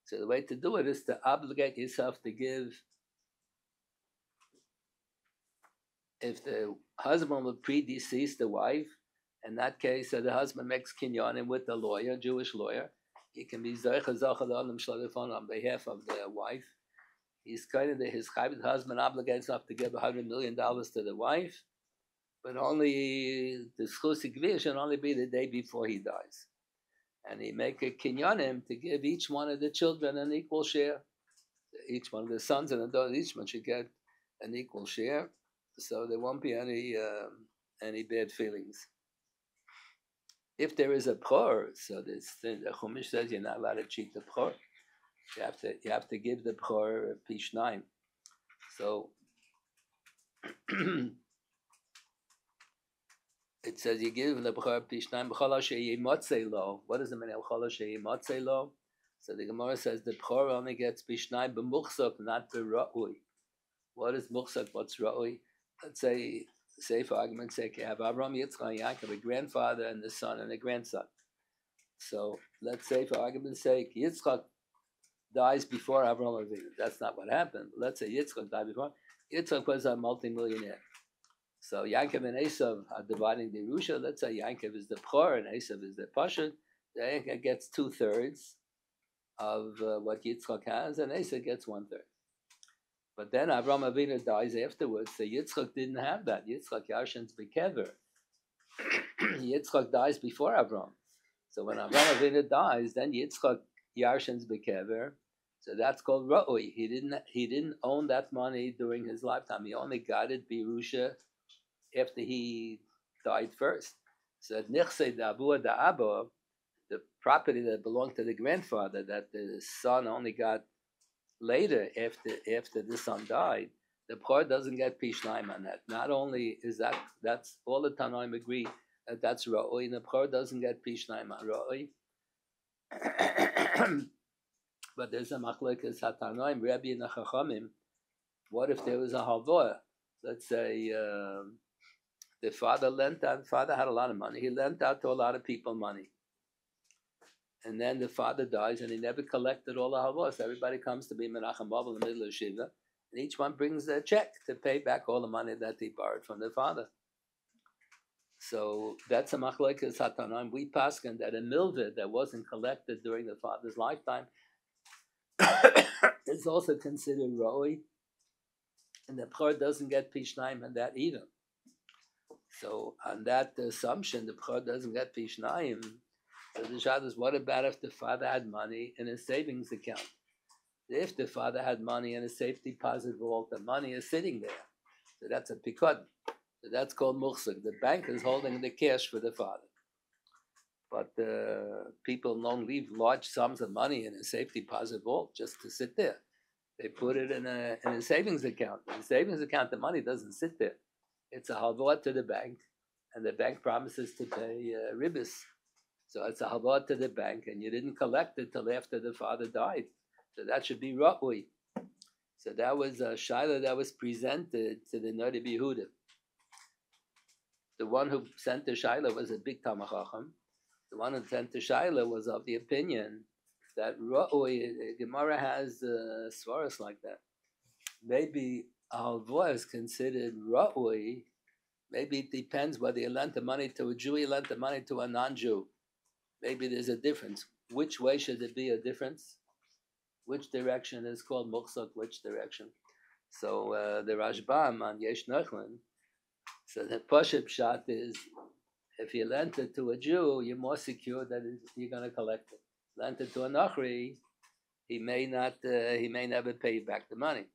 So the way to do it is to obligate yourself to give. If the husband will predecease the wife, in that case, the husband makes kinyanim with the lawyer, Jewish lawyer. He can be zeicha on behalf of the wife. He's kind of his husband obligates himself to give $100 million to the wife, but only the schus gvir should only be the day before he dies. And he make a kinyanim to give each one of the children an equal share. Each one of the sons and the daughters, each one should get an equal share. So there won't be any bad feelings. If there is a bchor, so this thing, the Chumash says you're not allowed to cheat the bchor. You have to give the bchor pishnayim. So it says you give the bchor pishnayim b'chol she'yi motzei lo. What does it mean? B'chol she'yi motzei lo. So the Gemara says the bchor only gets pishnayim b'muchzak, not b'ra'ui. What is muchzak? What's ra'ui? Let's say for argument's sake, you have Avraham, Yitzchak, and Yaakov, a grandfather and the son and a grandson. So let's say for argument's sake, Yitzchak dies before Avraham Avinu. That's not what happened. Let's say Yitzchak died before. Yitzchak was a multimillionaire. So Yaakov and Esav are dividing the Yerusha. Let's say Yaakov is the Bchor and Esav is the Pashut. Yaakov gets 2/3 of what Yitzchak has, and Esav gets 1/3. But then Avraham Avinu dies afterwards, so Yitzchak didn't have that. Yitzchak Yarshan's bekever. Yitzchak dies before Avraham. So when Avraham Avinu dies, then Yitzchak Yarshan's bekever. So that's called Ra'ui. He didn't own that money during his lifetime. He only got it Birusha after he died first. So Nichse Da'avua Da'abo, the property that belonged to the grandfather that the son only got later after the son died, the Bchor doesn't get Pishnayim on that. Not only is that's all the Tanoim agree that that's Ra'oi, and the Bchor doesn't get Pishnayim on Ra'oi. But there's a Machlekes HaTanoim, Rebbe and the Chachamim. What if there was a halvah? Let's say the father had a lot of money. He lent out to a lot of people money. And then the father dies, and he never collected all the halvos. Everybody comes to be Menachem Babel in the middle of Shiva, and each one brings a check to pay back all the money that he borrowed from the father. So that's a machlekes hatanoim. We paskin that a milveh that wasn't collected during the father's lifetime is also considered roi, and the bchor doesn't get pishnayim on that either. So on that assumption, the bchor doesn't get pishnayim. So the shad is, what about if the father had money in a savings account? If the father had money in a safe deposit vault, the money is sitting there. So that's a pikod. So that's called muhsik. The bank is holding the cash for the father. But people don't leave large sums of money in a safe deposit vault just to sit there. They put it in a savings account. In a savings account, the money doesn't sit there. It's a halvah to the bank, and the bank promises to pay ribis. So it's a halvah to the bank, and you didn't collect it till after the father died. So that should be ra'ui. So that was a shaila that was presented to the Nodi Behuda. The one who sent the shaila was a big Tamachacham. The one who sent the shaila was of the opinion that ra'ui, Gemara has svaras like that. Maybe halvah is considered ra'ui. Maybe it depends whether you lent the money to a Jew, you lent the money to a non-Jew. Maybe there's a difference. Which way should there be a difference? Which direction is called muhsak, which direction? So the Rashbam on Yesh Nechlin, so the Pashup Pshat is, if you lent it to a Jew, you're more secure that you're going to collect it. Lent it to a Nachri, he may never pay you back the money.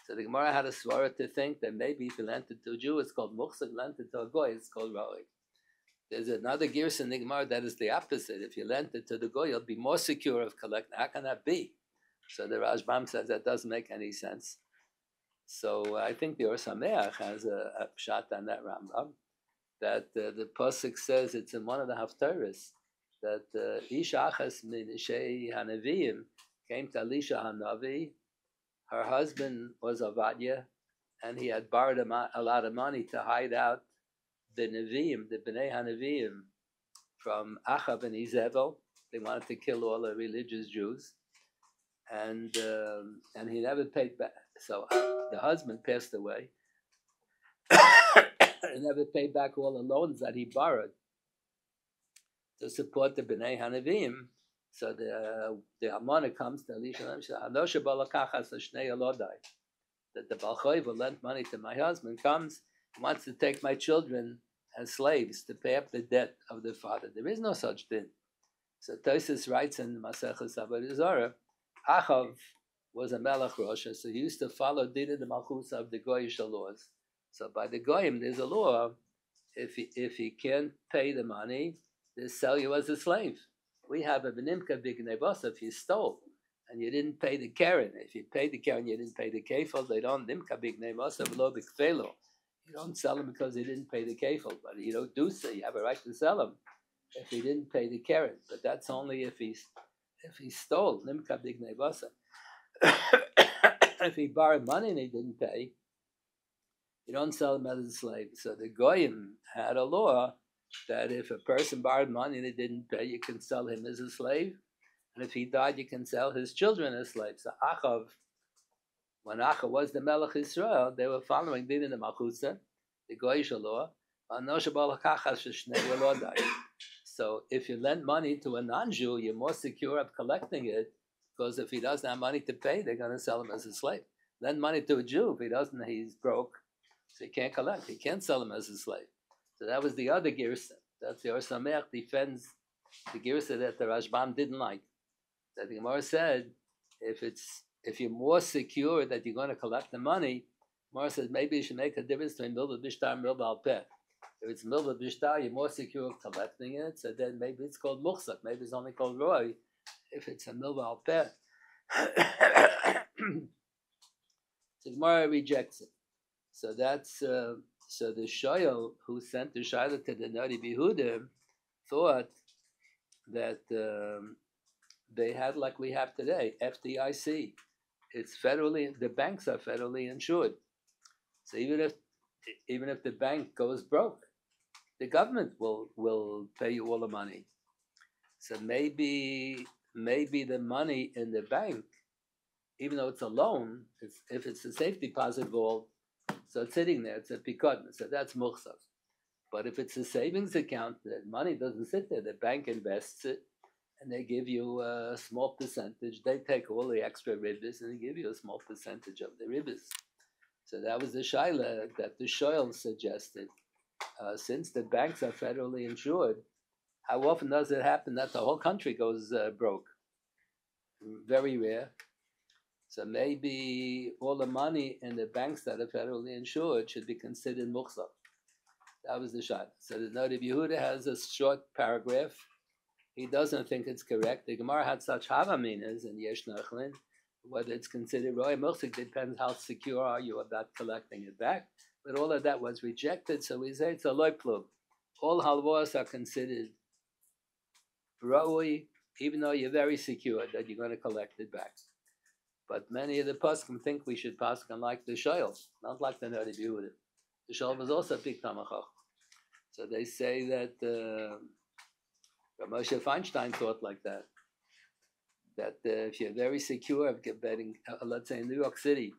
So the Gemara had a svara to think that maybe if you lent it to a Jew, it's called muhsak, lent it to a goy, it's called ra'oi. There's another gears in the Gemara that is the opposite. If you lent it to the goy, you'll be more secure of collecting. How can that be? So the Rashbam says that doesn't make any sense. So I think the Or Sameach has a pshat on that Rambam, that the pasuk says, it's in one of the haftarahs, that Isha Achas min Ishei Hanavim came to Elisha Hanavi. Her husband was Avadia, and he had borrowed a lot of money to hide out the Nevi'im, the Bnei HaNevi'im, from Achav and Izebel. They wanted to kill all the religious Jews. And he never paid back. So the husband passed away and never paid back all the loans that he borrowed to support the Bnei HaNevi'im. So the Amana comes to Elisha and says, that the Balchoy will lend money to my husband, comes and wants to take my children as slaves to pay up the debt of the father. There is no such thing. So Tosfos writes in Maseches Avodah Zarah, Achav was a Melech Rosh, so he used to follow Dina the Malchus of the Goyish laws. So by the Goyim, there's a law, if he can't pay the money, they sell you as a slave. We have a Benimka Big Nevos if you stole and you didn't pay the Karen. If you paid the Karen, you didn't pay the Kefil, they don't Nimka Big Nevos of Lo Big Felo. You don't sell them because he didn't pay the Kefil, but you don't do so. You have a right to sell him if he didn't pay the Karen. But that's only if he stole Nimka Big Nevos. If he borrowed money and he didn't pay, you don't sell him as a slave. So the Goyim had a law that if a person borrowed money and he didn't pay, you can sell him as a slave. And if he died, you can sell his children as slaves. So Achav, when Achav was the Melech Israel, they were following Din in the Malchusa, the Goyish law. So if you lend money to a non-Jew, you're more secure of collecting it, because if he doesn't have money to pay, they're going to sell him as a slave. Lend money to a Jew, if he doesn't, he's broke, so he can't collect. He can't sell him as a slave. So that was the other girsa. That's the Or Sameach defends the girsa that the Rashbam didn't like. That the Gemara said, if you're more secure that you're going to collect the money, Gemara says maybe you should make a difference between milva bishtar and milva al peh. If it's milva bishtar, you're more secure of collecting it. So then maybe it's called muhsak. Maybe it's only called roy if it's a milva al peh. So Gemara rejects it. So that's so the shoyel who sent the shayla to the Nodi Behuda thought that they had, like we have today, FDIC. It's federally, the banks are federally insured. So even if the bank goes broke, the government will pay you all the money. So maybe the money in the bank, even though it's a loan, if it's a safe deposit vault, so it's sitting there, it's a pikod, so that's muhsaf. But if it's a savings account, the money doesn't sit there. The bank invests it, and they give you a small percentage. They take all the extra ribbis, and they give you a small percentage of the ribbis. So that was the shaila that the shoyel suggested. Since the banks are federally insured, how often does it happen that the whole country goes broke? Very rare. So maybe all the money in the banks that are federally insured should be considered muhsar. That was the shot. So the Noda Yehuda has a short paragraph. He doesn't think it's correct. The Gemara had such havaminas in Yesh Nachlin. Whether it's considered roy muhsar depends how secure are you about collecting it back. But all of that was rejected, so we say it's a loy plug. All halvos are considered roy, even though you're very secure that you're going to collect it back. But many of the poskim think we should paskin like the Shoel, not like the Noda Yehuda. The Shoel was also a big tamachach. So they say that Moshe Feinstein thought like that. That if you're very secure of getting, let's say in New York City,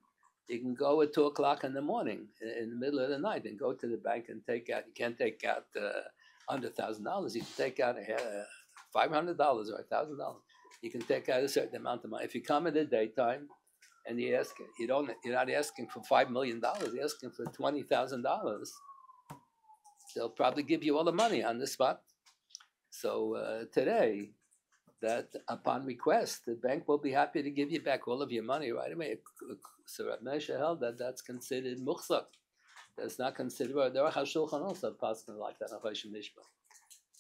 you can go at 2 o'clock in the morning, in the middle of the night, and go to the bank and take out. You can't take out $100,000. You can take out $500 or $1,000. You can take out a certain amount of money. If you come in the daytime and you ask, you're not asking for $5 million. You're asking for $20,000. They'll probably give you all the money on the spot. So today, that upon request, the bank will be happy to give you back all of your money right away. So Rav Moshe held that that's considered muhsar. That's not considered. There are Shulchan also passing like that.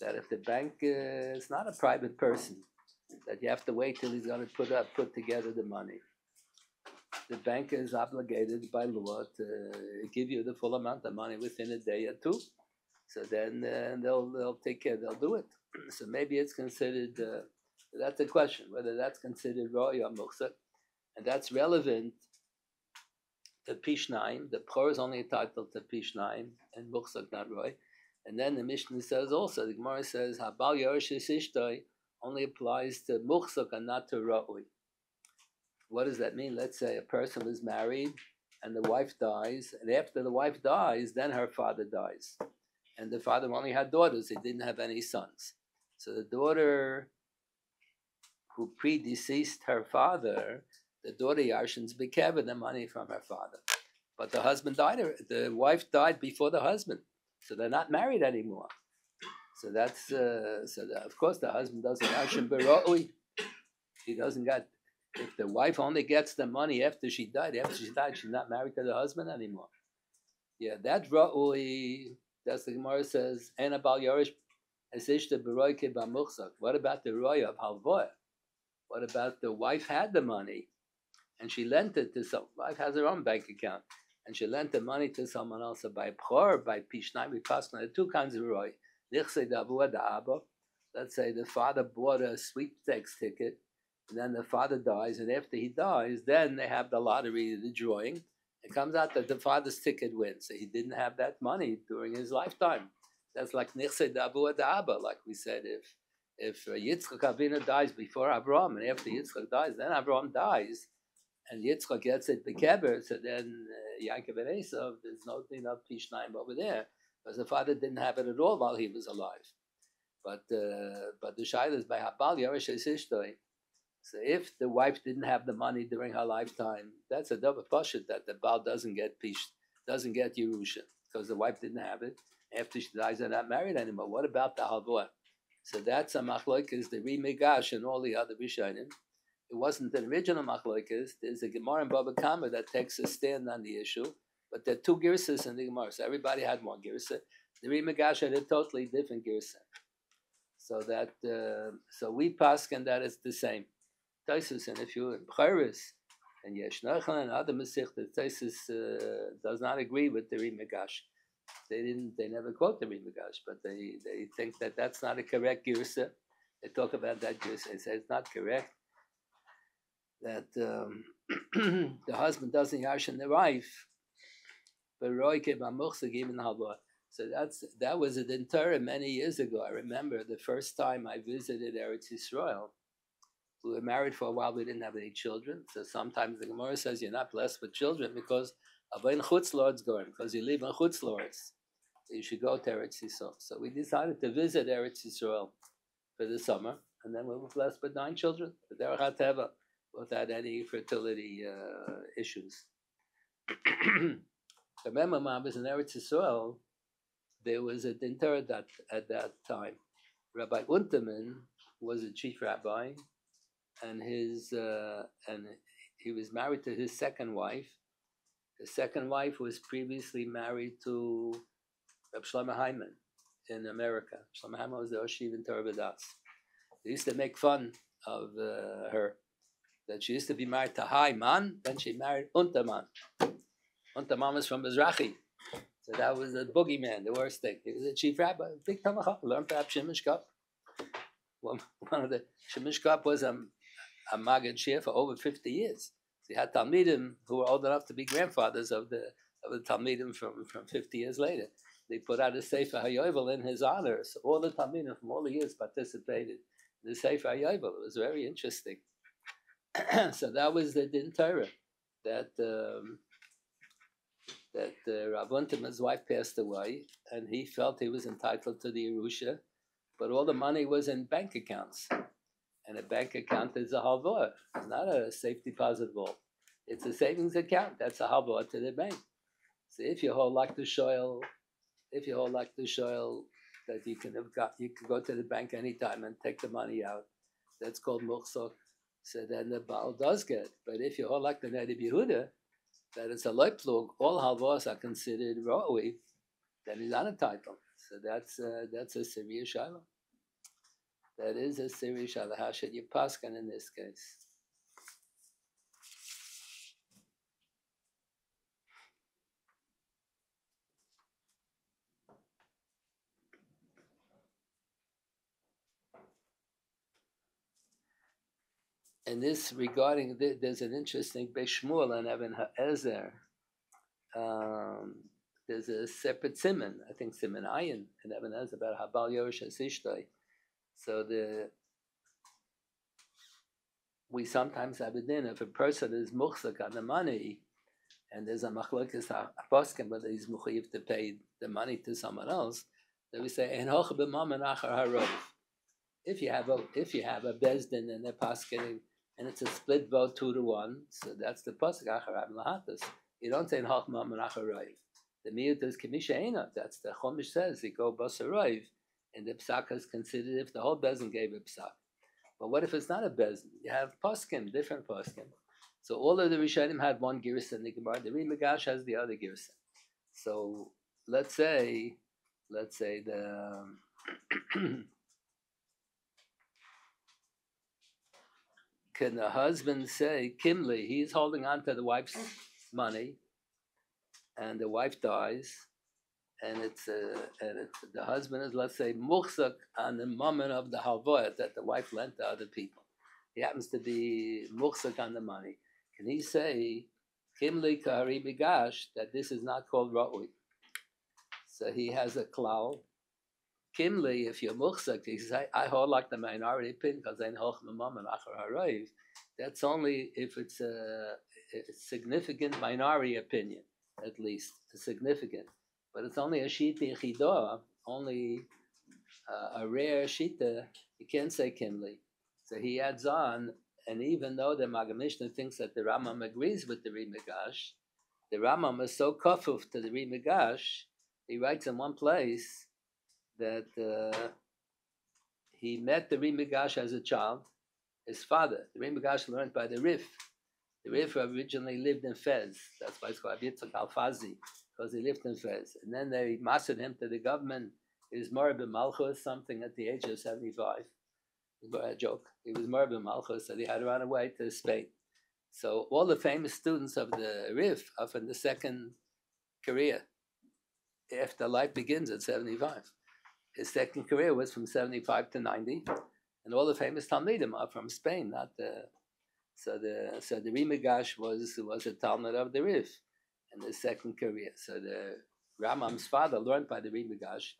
That if the bank is not a private person, that you have to wait till he's going to put together the money. The bank is obligated by law to give you the full amount of money within a day or two. So then they'll take care. They'll do it. So maybe it's considered. That's the question, whether that's considered roy or muhsar, and that's relevant to Pishnaim. The Pchor is only entitled to Pishnaim, and muhsar not roy. And then the Mishnah says also, the Gemara says, Habal Yerush Ishtoi only applies to muhsar and not to roy. What does that mean? Let's say a person was married and the wife dies, and after the wife dies, then her father dies. And the father only had daughters, he didn't have any sons. So the daughter who predeceased her father, the daughter Yarshins bekever the money from her father. But the husband died, the wife died before the husband. So they're not married anymore. So that's, of course the husband doesn't Yarshin Beroi. He doesn't get, if the wife only gets the money after she died, she's not married to the husband anymore. Yeah, that Ra'ui, that's the Gemara says, Enabal Yorish, Esishta Beroi Ke Bamuchsak. What about the Roy of Halvoy? What about the wife had the money and she lent it to some, wife has her own bank account and she lent the money to someone else. So by Pchor, by Pishnai, we pass on the two kinds of Roy. Let's say the father bought a sweepstakes ticket and then the father dies, and after he dies, then they have the lottery, the drawing. It comes out that the father's ticket wins. So he didn't have that money during his lifetime. That's like Nichse Davu Adaba, like we said, if Yitzchak Avinu dies before Abraham, and after Yitzchak dies, then Abraham dies, and Yitzchak gets it bekeber, so then Yaakov and Esav, there's no thing of Pishnaim over there, because the father didn't have it at all while he was alive. But the Shaila is by Habal Yerush Ishtoi. So if the wife didn't have the money during her lifetime, that's a double pashut that the Baal doesn't get Yerusha, because the wife didn't have it. After she dies, they're not married anymore. What about the Halvoah? So that's a machloikas, the Rimigash and all the other Rishonim. It wasn't the original machloikas. There's a Gemara in Baba Kama that takes a stand on the issue, but there are two girsas in the Gemara, so everybody had one girsa. The Rimigash had a totally different girsa. So that so we paskin that it's the same. Taisus, and if you in B'chairis and Yesh Nachal and other Masechtas, Taisus does not agree with the Rimigash. They never quote the Rimigash, but they think that that's not a correct girsa. They talk about that girsa. They say it's not correct. That the husband doesn't yarshin the wife, but Roy Kebamuchsa given halva. So that was a Dintura many years ago. I remember the first time I visited Eretz Yisrael. We were married for a while. We didn't have any children. So sometimes the Gemara says you're not blessed with children because of in Chutz Lords going, because you live in Chutz Lords. So you should go to Eretz Yisrael. So we decided to visit Eretz Yisrael for the summer, and then we were blessed with 9 children, without any fertility issues. Remember, when I was in Eretz Yisrael, there was a dinner at that time. Rabbi Unterman was a chief rabbi, and he was married to his second wife. The second wife was previously married to Reb Shlomo Hyman in America. Shlomo Hyman was the Oshiv in Torah B'das. They used to make fun of her, that she used to be married to High Man, then she married Unterman. Unterman was from Mizrahi. So that was a boogeyman, the worst thing. He was a chief rabbi, big Tamachah, learned perhaps Shemesh Kop. One of the Shemesh Kop was a Maggid Shir for over 50 years. So he had Talmidim who were old enough to be grandfathers of the Talmidim from 50 years later. They put out a Sefer HaYovel in his honor. So all the Talmidim from all the years participated in the Sefer HaYovel. It was very interesting. So that was the Din Torah that Rav Unterman's wife passed away, and he felt he was entitled to the Yerusha, but all the money was in bank accounts. And a bank account is a halvah. It's not a safe deposit vault. It's a savings account. That's a halvah to the bank. So if you hold like the shoyl, that you can go to the bank anytime and take the money out. That's called muchsok. So then the Baal does get. But if you hold like the Nediv Yehuda, that it's a loiplug, all halvahs are considered ra'ui, then he's not entitled. So that's a serious shaila. That is a serious shaila. How should you paskin in this case? And this regarding there's an interesting Beshmuel and Even Ha'ezer. There's a separate siman, I think siman ayin, and Even Ha'ezer about Habal Yorish Asishtoi. So we sometimes have a din if a person is muchzak on the money, and there's a machlokes poskim whether he's muchayiv to pay the money to someone else. Then we say ein hoch b'mamen achar harov. If you have a bezdin and they're poskening, and it's a split vote 2-1, so that's the pasuk acharav lahatas. You don't say in hoch b'mamen achar harov. The miyut is kimisha eina. That's the Chumash says you go basarov, and the psak is considered if the whole bezdin gave a psak. But what if it's not a bezdin? You have poskim, different poskim. So all of the Rishonim had one girsa the Gemara. The Rimagash has the other girsa. So let's say the can the husband say Kimli? He's holding on to the wife's money, and the wife dies, and it's the husband is, let's say, muchzak on the moment of the halvah that the wife lent to other people. He happens to be muchzak on the money. Can he say, Kimli kahari bigash, that this is not called ra'ui? So he has a klal. Kimli, if you're muchzak, he says, I hold like the minority opinion because I know and achar harayv. That's only if it's a significant minority opinion, at least, a significant. But it's only a shita chidah, only a rare shita. You can't say Kimli. So he adds on, and even though the Maggid Mishnah thinks that the Rambam agrees with the Rimagash, the Rambam is so kafuf to the Rimagash, he writes in one place that he met the Rimagash as a child, his father. The Rimagash learned by the Rif. The Rif originally lived in Fez. That's why it's called Yitzchak Al-Fazi, because he lived in Fez. And then they mastered him to the government. He was Moreh B'Malchus, something at the age of 75. A joke. He was Moreh B'Malchus, so he had to run away to Spain. So all the famous students of the Rif are from the second career, after life begins at 75. His second career was from 75 to 90, and all the famous Talmidim are from Spain. Not the so the Rimagash was a Talmud of the Rif in the second career. So the Rambam's father learned by the Rimagash,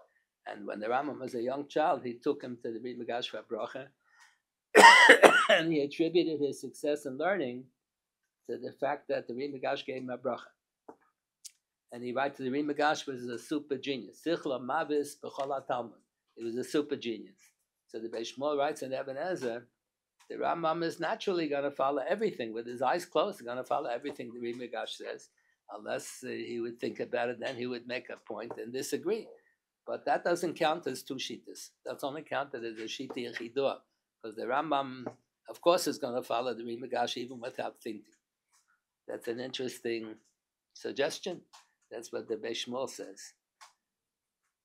and when the Rambam was a young child, he took him to the Rimagash for bracha, and he attributed his success in learning to the fact that the Rimagash gave him a bracha. And he writes the Rimagash was a super genius. Sichla mavis b'chol Talmud. He was a super genius. So the Beis Shmuel writes in Even Ha'ezer, the Rambam is naturally going to follow everything with his eyes closed. He's going to follow everything the Rimagash says, unless he would think about it. Then he would make a point and disagree. But that doesn't count as two shitas. That's only counted as a shita yechidah, because the Rambam, of course, is going to follow the Rimagash even without thinking. That's an interesting suggestion. That's what the Beis Shmuel says.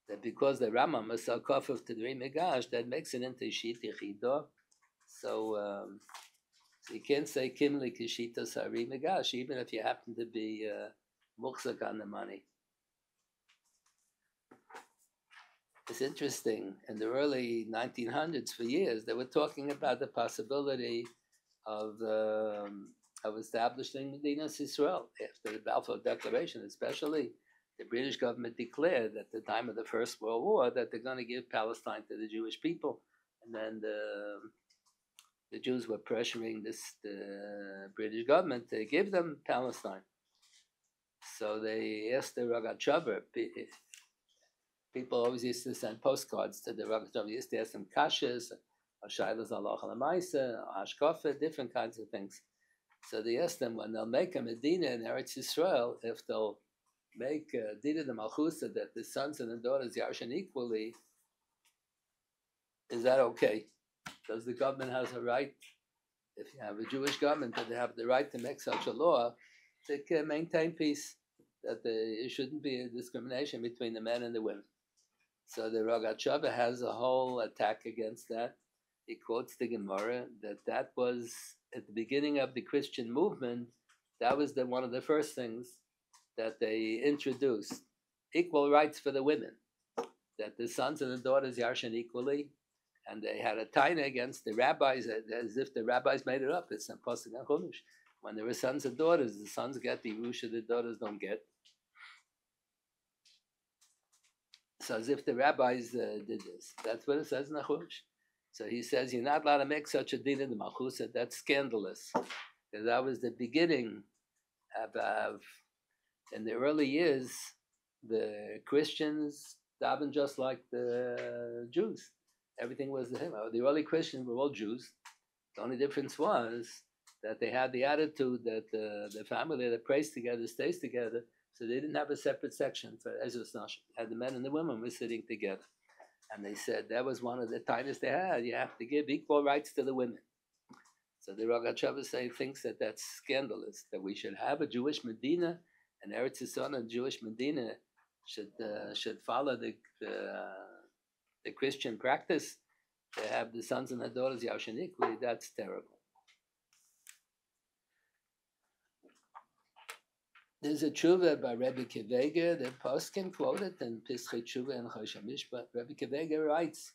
That because the Rambam is so kafuf to the Megash, that makes it into Shit Yechidah. So you can't say Kimli Kishita Sari Megash, even if you happen to be muhzak on the money. It's interesting. In the early 1900s, for years, they were talking about the possibility of establishing Medinas Israel after the Balfour Declaration, especially. The British government declared at the time of the First World War that they're going to give Palestine to the Jewish people, and then the Jews were pressuring the British government to give them Palestine. So they asked the Rogatchover. People always used to send postcards to the Rogatchover. Used to ask them kashas, shaylas halacha l'maisa, hashkafa, different kinds of things. So they asked them when they'll make a Medina in Eretz Yisrael, if they'll make Dina the Malchusa, that the sons and the daughters yarshin equally, is that okay? Does the government have a right, if you have a Jewish government, that they have the right to make such a law to maintain peace, that it shouldn't be a discrimination between the men and the women? So the Rogatchover has a whole attack against that. He quotes the Gemara that was at the beginning of the Christian movement. That was one of the first things that they introduced, equal rights for the women, that the sons and the daughters yarshin equally, and they had a taina against the rabbis, as if the rabbis made it up. It's a pasuk in Chumash. When there were sons and daughters, the sons get the Yerusha, the daughters don't get. So as if the rabbis did this. That's what it says in Chumash. So he says, you're not allowed to make such a din in the Malchusa. That's scandalous. Because that was the beginning of in the early years, the Christians davened just like the Jews. Everything was the same. The early Christians were all Jews. The only difference was that they had the attitude that the family that prays together stays together. So they didn't have a separate section for Ezra's Nashim. Had the men and the women were sitting together. And they said that was one of the titles they had. You have to give equal rights to the women. So the Rogatchover thinks that that's scandalous, that we should have a Jewish Medina, and Eretz Yisrael and Jewish Medina should follow the Christian practice to have the sons and the daughters yarshin equally. That's terrible. There's a tshuva by Rebbe Kivega that Poskim quoted in Pischei Tshuva and Choshen Mishpat. Rebbe Kivega writes,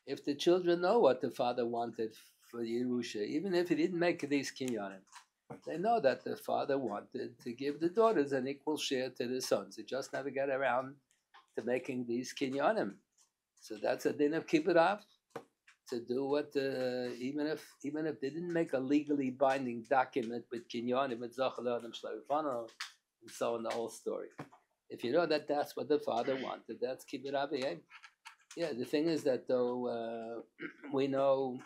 if the children know what the father wanted for Yerusha, even if he didn't make these kinyanim, they know that the father wanted to give the daughters an equal share to the sons. He just never got around to making these kinyanim. So that's a din of kibbutz av, to do what even if they didn't make a legally binding document with kinyanim with zachal adam shleifano and so on, the whole story. If you know that that's what the father wanted, that's kibbutz av. Yeah, the thing is that though we know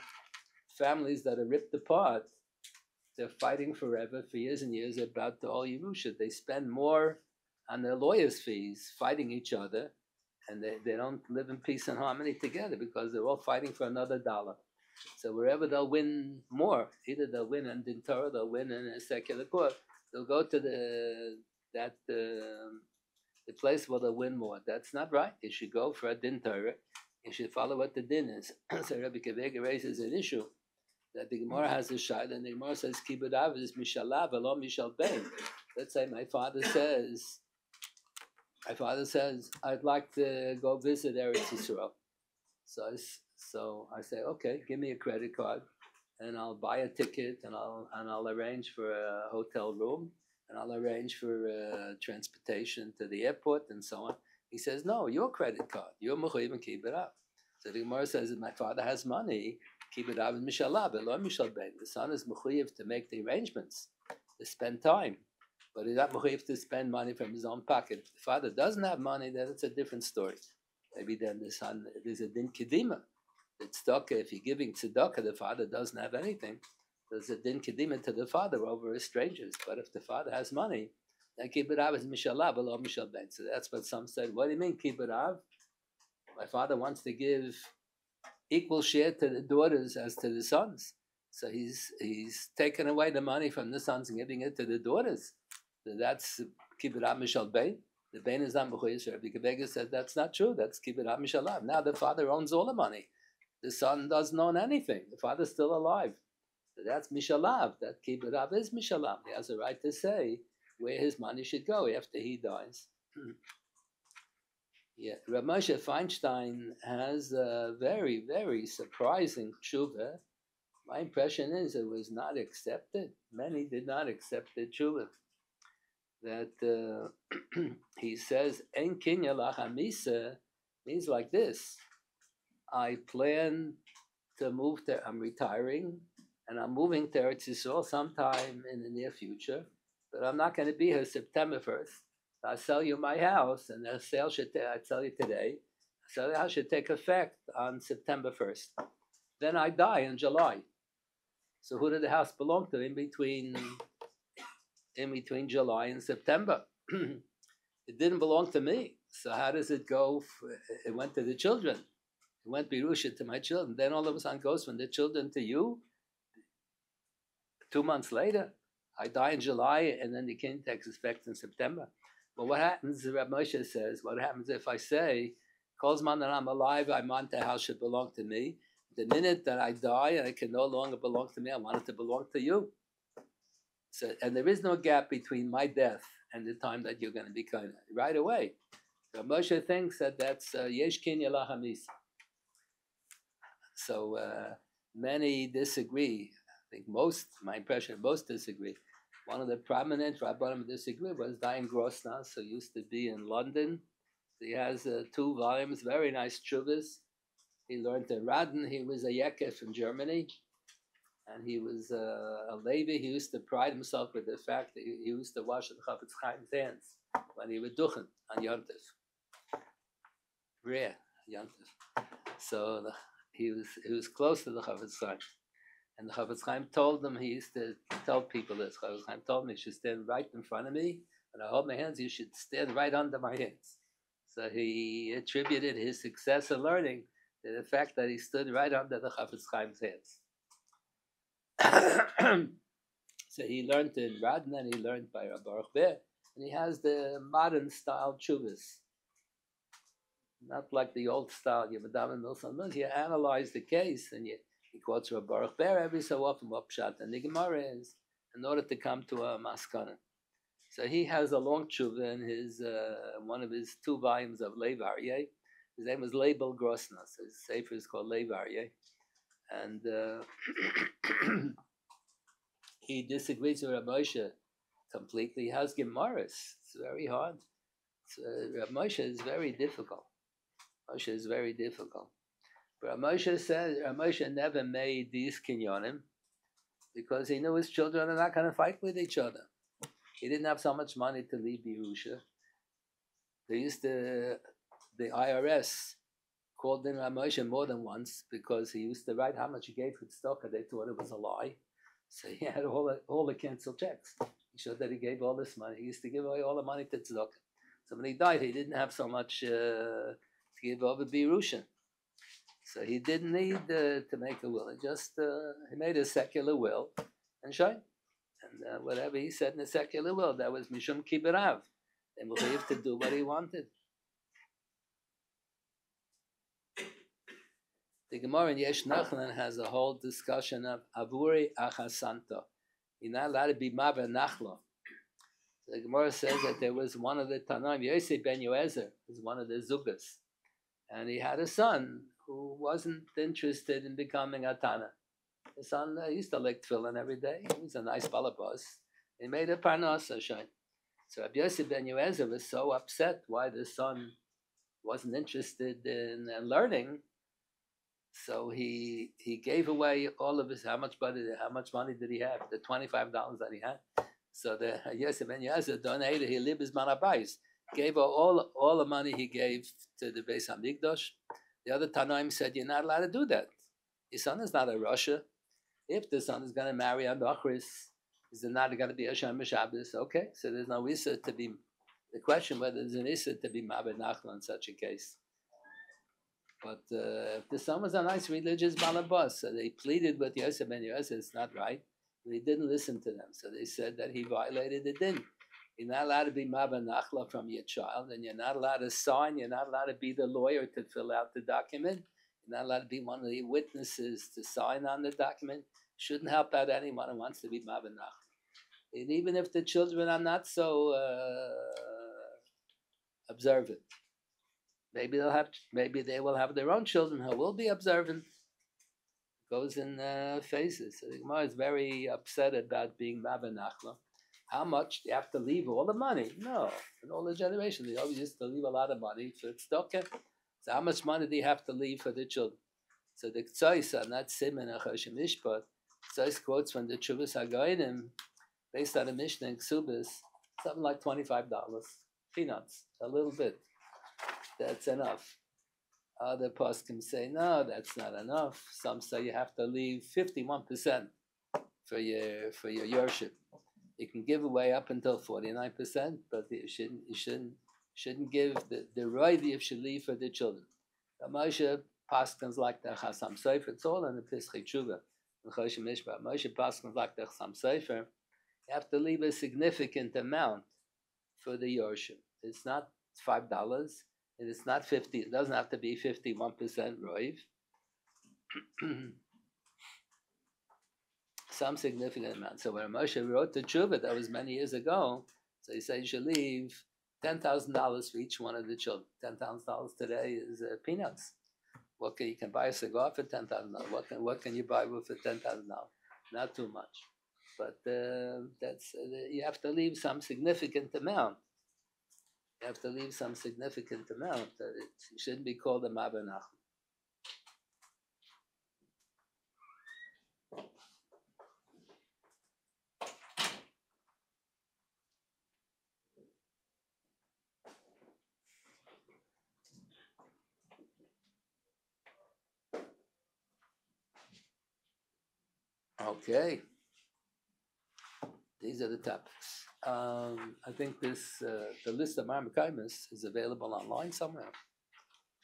families that are ripped apart, they're fighting forever for years and years about the whole Yerusha. They spend more on their lawyers' fees fighting each other, and they don't live in peace and harmony together because they're all fighting for another dollar. So wherever they'll win more, either they'll win in Din Torah, they'll win in a secular court, they'll go to the place where they'll win more. That's not right. You should go for a Din Torah. You should follow what the din is. So Rabbi Kivega raises an issue that the Gemara has a shayla, and the Gemara says kibbutz av is mishalav v'lo mishal bein. Let's say my father says, I'd like to go visit Eretz Yisrael. So I say, okay, give me a credit card, and I'll buy a ticket, and I'll arrange for a hotel room, and I'll arrange for transportation to the airport, and so on. He says, no, your credit card, you're mechuyev and kibbutz av. So the Gemara says, if my father has money, kibbutz av is mishalav v'lo mishal bein. The son is mechuyev to make the arrangements, to spend time. But he's not mechuyev to spend money from his own pocket. If the father doesn't have money, then it's a different story. Maybe then the son, there's a din kedima. The tzedakah, if you're giving tzedakah, the father doesn't have anything. There's a din kedima to the father over strangers. But if the father has money, then kibbutz av is mishalav v'lo mishal bein. So that's what some said. What do you mean kibbutz av? My father wants to give equal share to the daughters as to the sons. So he's taken away the money from the sons and giving it to the daughters. So that's kibbut mishal bein. The bein is not mechuyesh. Rabbi Kibega said that's not true. That's kibbut mishalav. Now the father owns all the money. The son doesn't own anything. The father's still alive. So that's mishalav. That kibbut is mishalav. He has a right to say where his money should go after he dies. Yeah, Rav Moshe Feinstein has a very, very surprising tshuva. My impression is it was not accepted. Many did not accept the tshuva. That he says, "En kinya lachamisa" means like this: I plan to move to. I'm retiring, and I'm moving to Eretz Yisrael sometime in the near future. But I'm not going to be here September 1st. I'll sell you my house, and the sale I tell you today. So the house should take effect on September 1st. Then I die in July. So who did the house belong to in between July and September? It didn't belong to me. So how does it go? It went to the children. It went birusha to my children. Then all of a sudden goes from the children to you. 2 months later, I die in July, and then the king takes effect in September. But what happens, Rabbi Moshe says, what happens if I say, Kolzman that I'm alive, I want the house should belong to me. The minute that I die and it can no longer belong to me, I want it to belong to you. So, and there is no gap between my death and the time that you're going to be kind of right away. So Moshe thinks that that's yesh kinya lahamis. So many disagree. I think my impression, most disagree. One of the prominent Rabbanim disagree was Dayan Grossnas, who used to be in London. He has 2 volumes, very nice tshuvas. He learned in Radin. He was a Yekef in Germany, and he was a Levi. He used to pride himself with the fact that he used to wash the Chafetz Chaim's hands when he would duchen on Yom Tov. Rare Yom Tov. So he was close to the Chafetz Chaim. And the Chafetz Chaim told him, he used to tell people this. Chafetz Chaim told me, you should stand right in front of me. When I hold my hands, you should stand right under my hands. So he attributed his success in learning to the fact that he stood right under the Chafetz Chaim's hands. So he learned in Radin, and he learned by Rabbi Baruch Ber. And he has the modern style tshuvas. Not like the old style, you Madam Milson. You analyze the case, and he quotes Rabbi Baruch Ber every so often, what pshat and the Gemara is, in order to come to a maskana. So he has a long tshuva in his one of his 2 volumes of Lev Aryeh. His name was Leibel Grossnas. His sefer is called Lev Aryeh, and he disagrees with Rav Moshe completely. He has Gemaras. It's very hard. Rav Moshe is very difficult. Moshe is very difficult. But Moshe said, Moshe never made these kinyonim because he knew his children are not going to fight with each other. He didn't have so much money to leave Yerusha. The IRS called in Moshe more than once because he used to write how much he gave for tzedakah. They thought it was a lie. So he had all the canceled checks. He showed that he gave all this money. He used to give away all the money to tzedakah. So when he died, he didn't have so much to give over Yerusha. So he didn't need to make a will. He made a secular will and shine. And whatever he said in the secular will, that was Mishum Kiberav. And he had to do what he wanted. The Gemara in Yesh Nachlan has a whole discussion of Avuri Achasanta. You're not allowed to be Maver Nachla. The Gemara says that there was one of the Tanaim, Yosef ben Yoezer, was one of the Zugas. And he had a son who wasn't interested in becoming a Tana. The son used to lick tefillin every day. He was a nice balabas. He made a parnasa shine. So Rabbi Yosef ben Yoezer was so upset why the son wasn't interested in learning. So he gave away all of his, how much money did he have? The $25 that he had. So the Yosef ben Yoezer donated, he lived his manabais. Gave all the money he gave to the Beis Hamikdash. The other Tanaim said, you're not allowed to do that. His son is not a Russia. If the son is going to marry a Bachris, is it not going to be a Shem Shabbos? Okay, so there's no Issa to be, the question whether there's an Issa to be Mabed Nachla in such a case. But if the son was a nice religious balabas, so they pleaded with Yosef ben Yosef, it's not right. They didn't listen to them, so they said that he violated the din. You're not allowed to be mabanachla from your child, and you're not allowed to sign. You're not allowed to be the lawyer to fill out the document. You're not allowed to be one of the witnesses to sign on the document. Shouldn't help out anyone who wants to be mabanachla. And even if the children are not so observant, maybe they will have their own children who will be observant. Goes in phases. So the Gemara is very upset about being mabanachla. How much do you have to leave all the money? No, in all the generations they always used to leave a lot of money for tzedakah. So how much money do you have to leave for the children? So the Ktsois are not Siman and Choshen Mishpat. Ktsois quotes from the Chuvas HaGoinim, based on the Mishnah and Ksubas, something like $25, peanuts, a little bit. That's enough. Other poskim say, no, that's not enough. Some say you have to leave 51% for your yorship. You can give away up until 49%, but you shouldn't give the roiv. You should leave for the children. The Moshe paskins like the Chasam Sofer. It's all in the Pischei Tshuva. Moshe paskins like the Chasam Sofer. You have to leave a significant amount for the yorship. It's not $5. And it's not 50. It doesn't have to be 51% roiv. Some significant amount. So when Moshe wrote the tshuva, that was many years ago, so he said you should leave $10,000 for each one of the children. $10,000 today is peanuts. You can buy a cigar for $10,000. What can you buy with for $10,000? Not too much, but you have to leave some significant amount. You have to leave some significant amount. That it shouldn't be called a mabanach. Okay. These are the topics. I think the list of Marmakaimis is available online somewhere.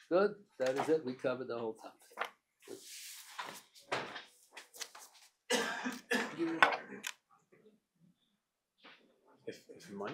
Good. That is it. We covered the whole topic. If money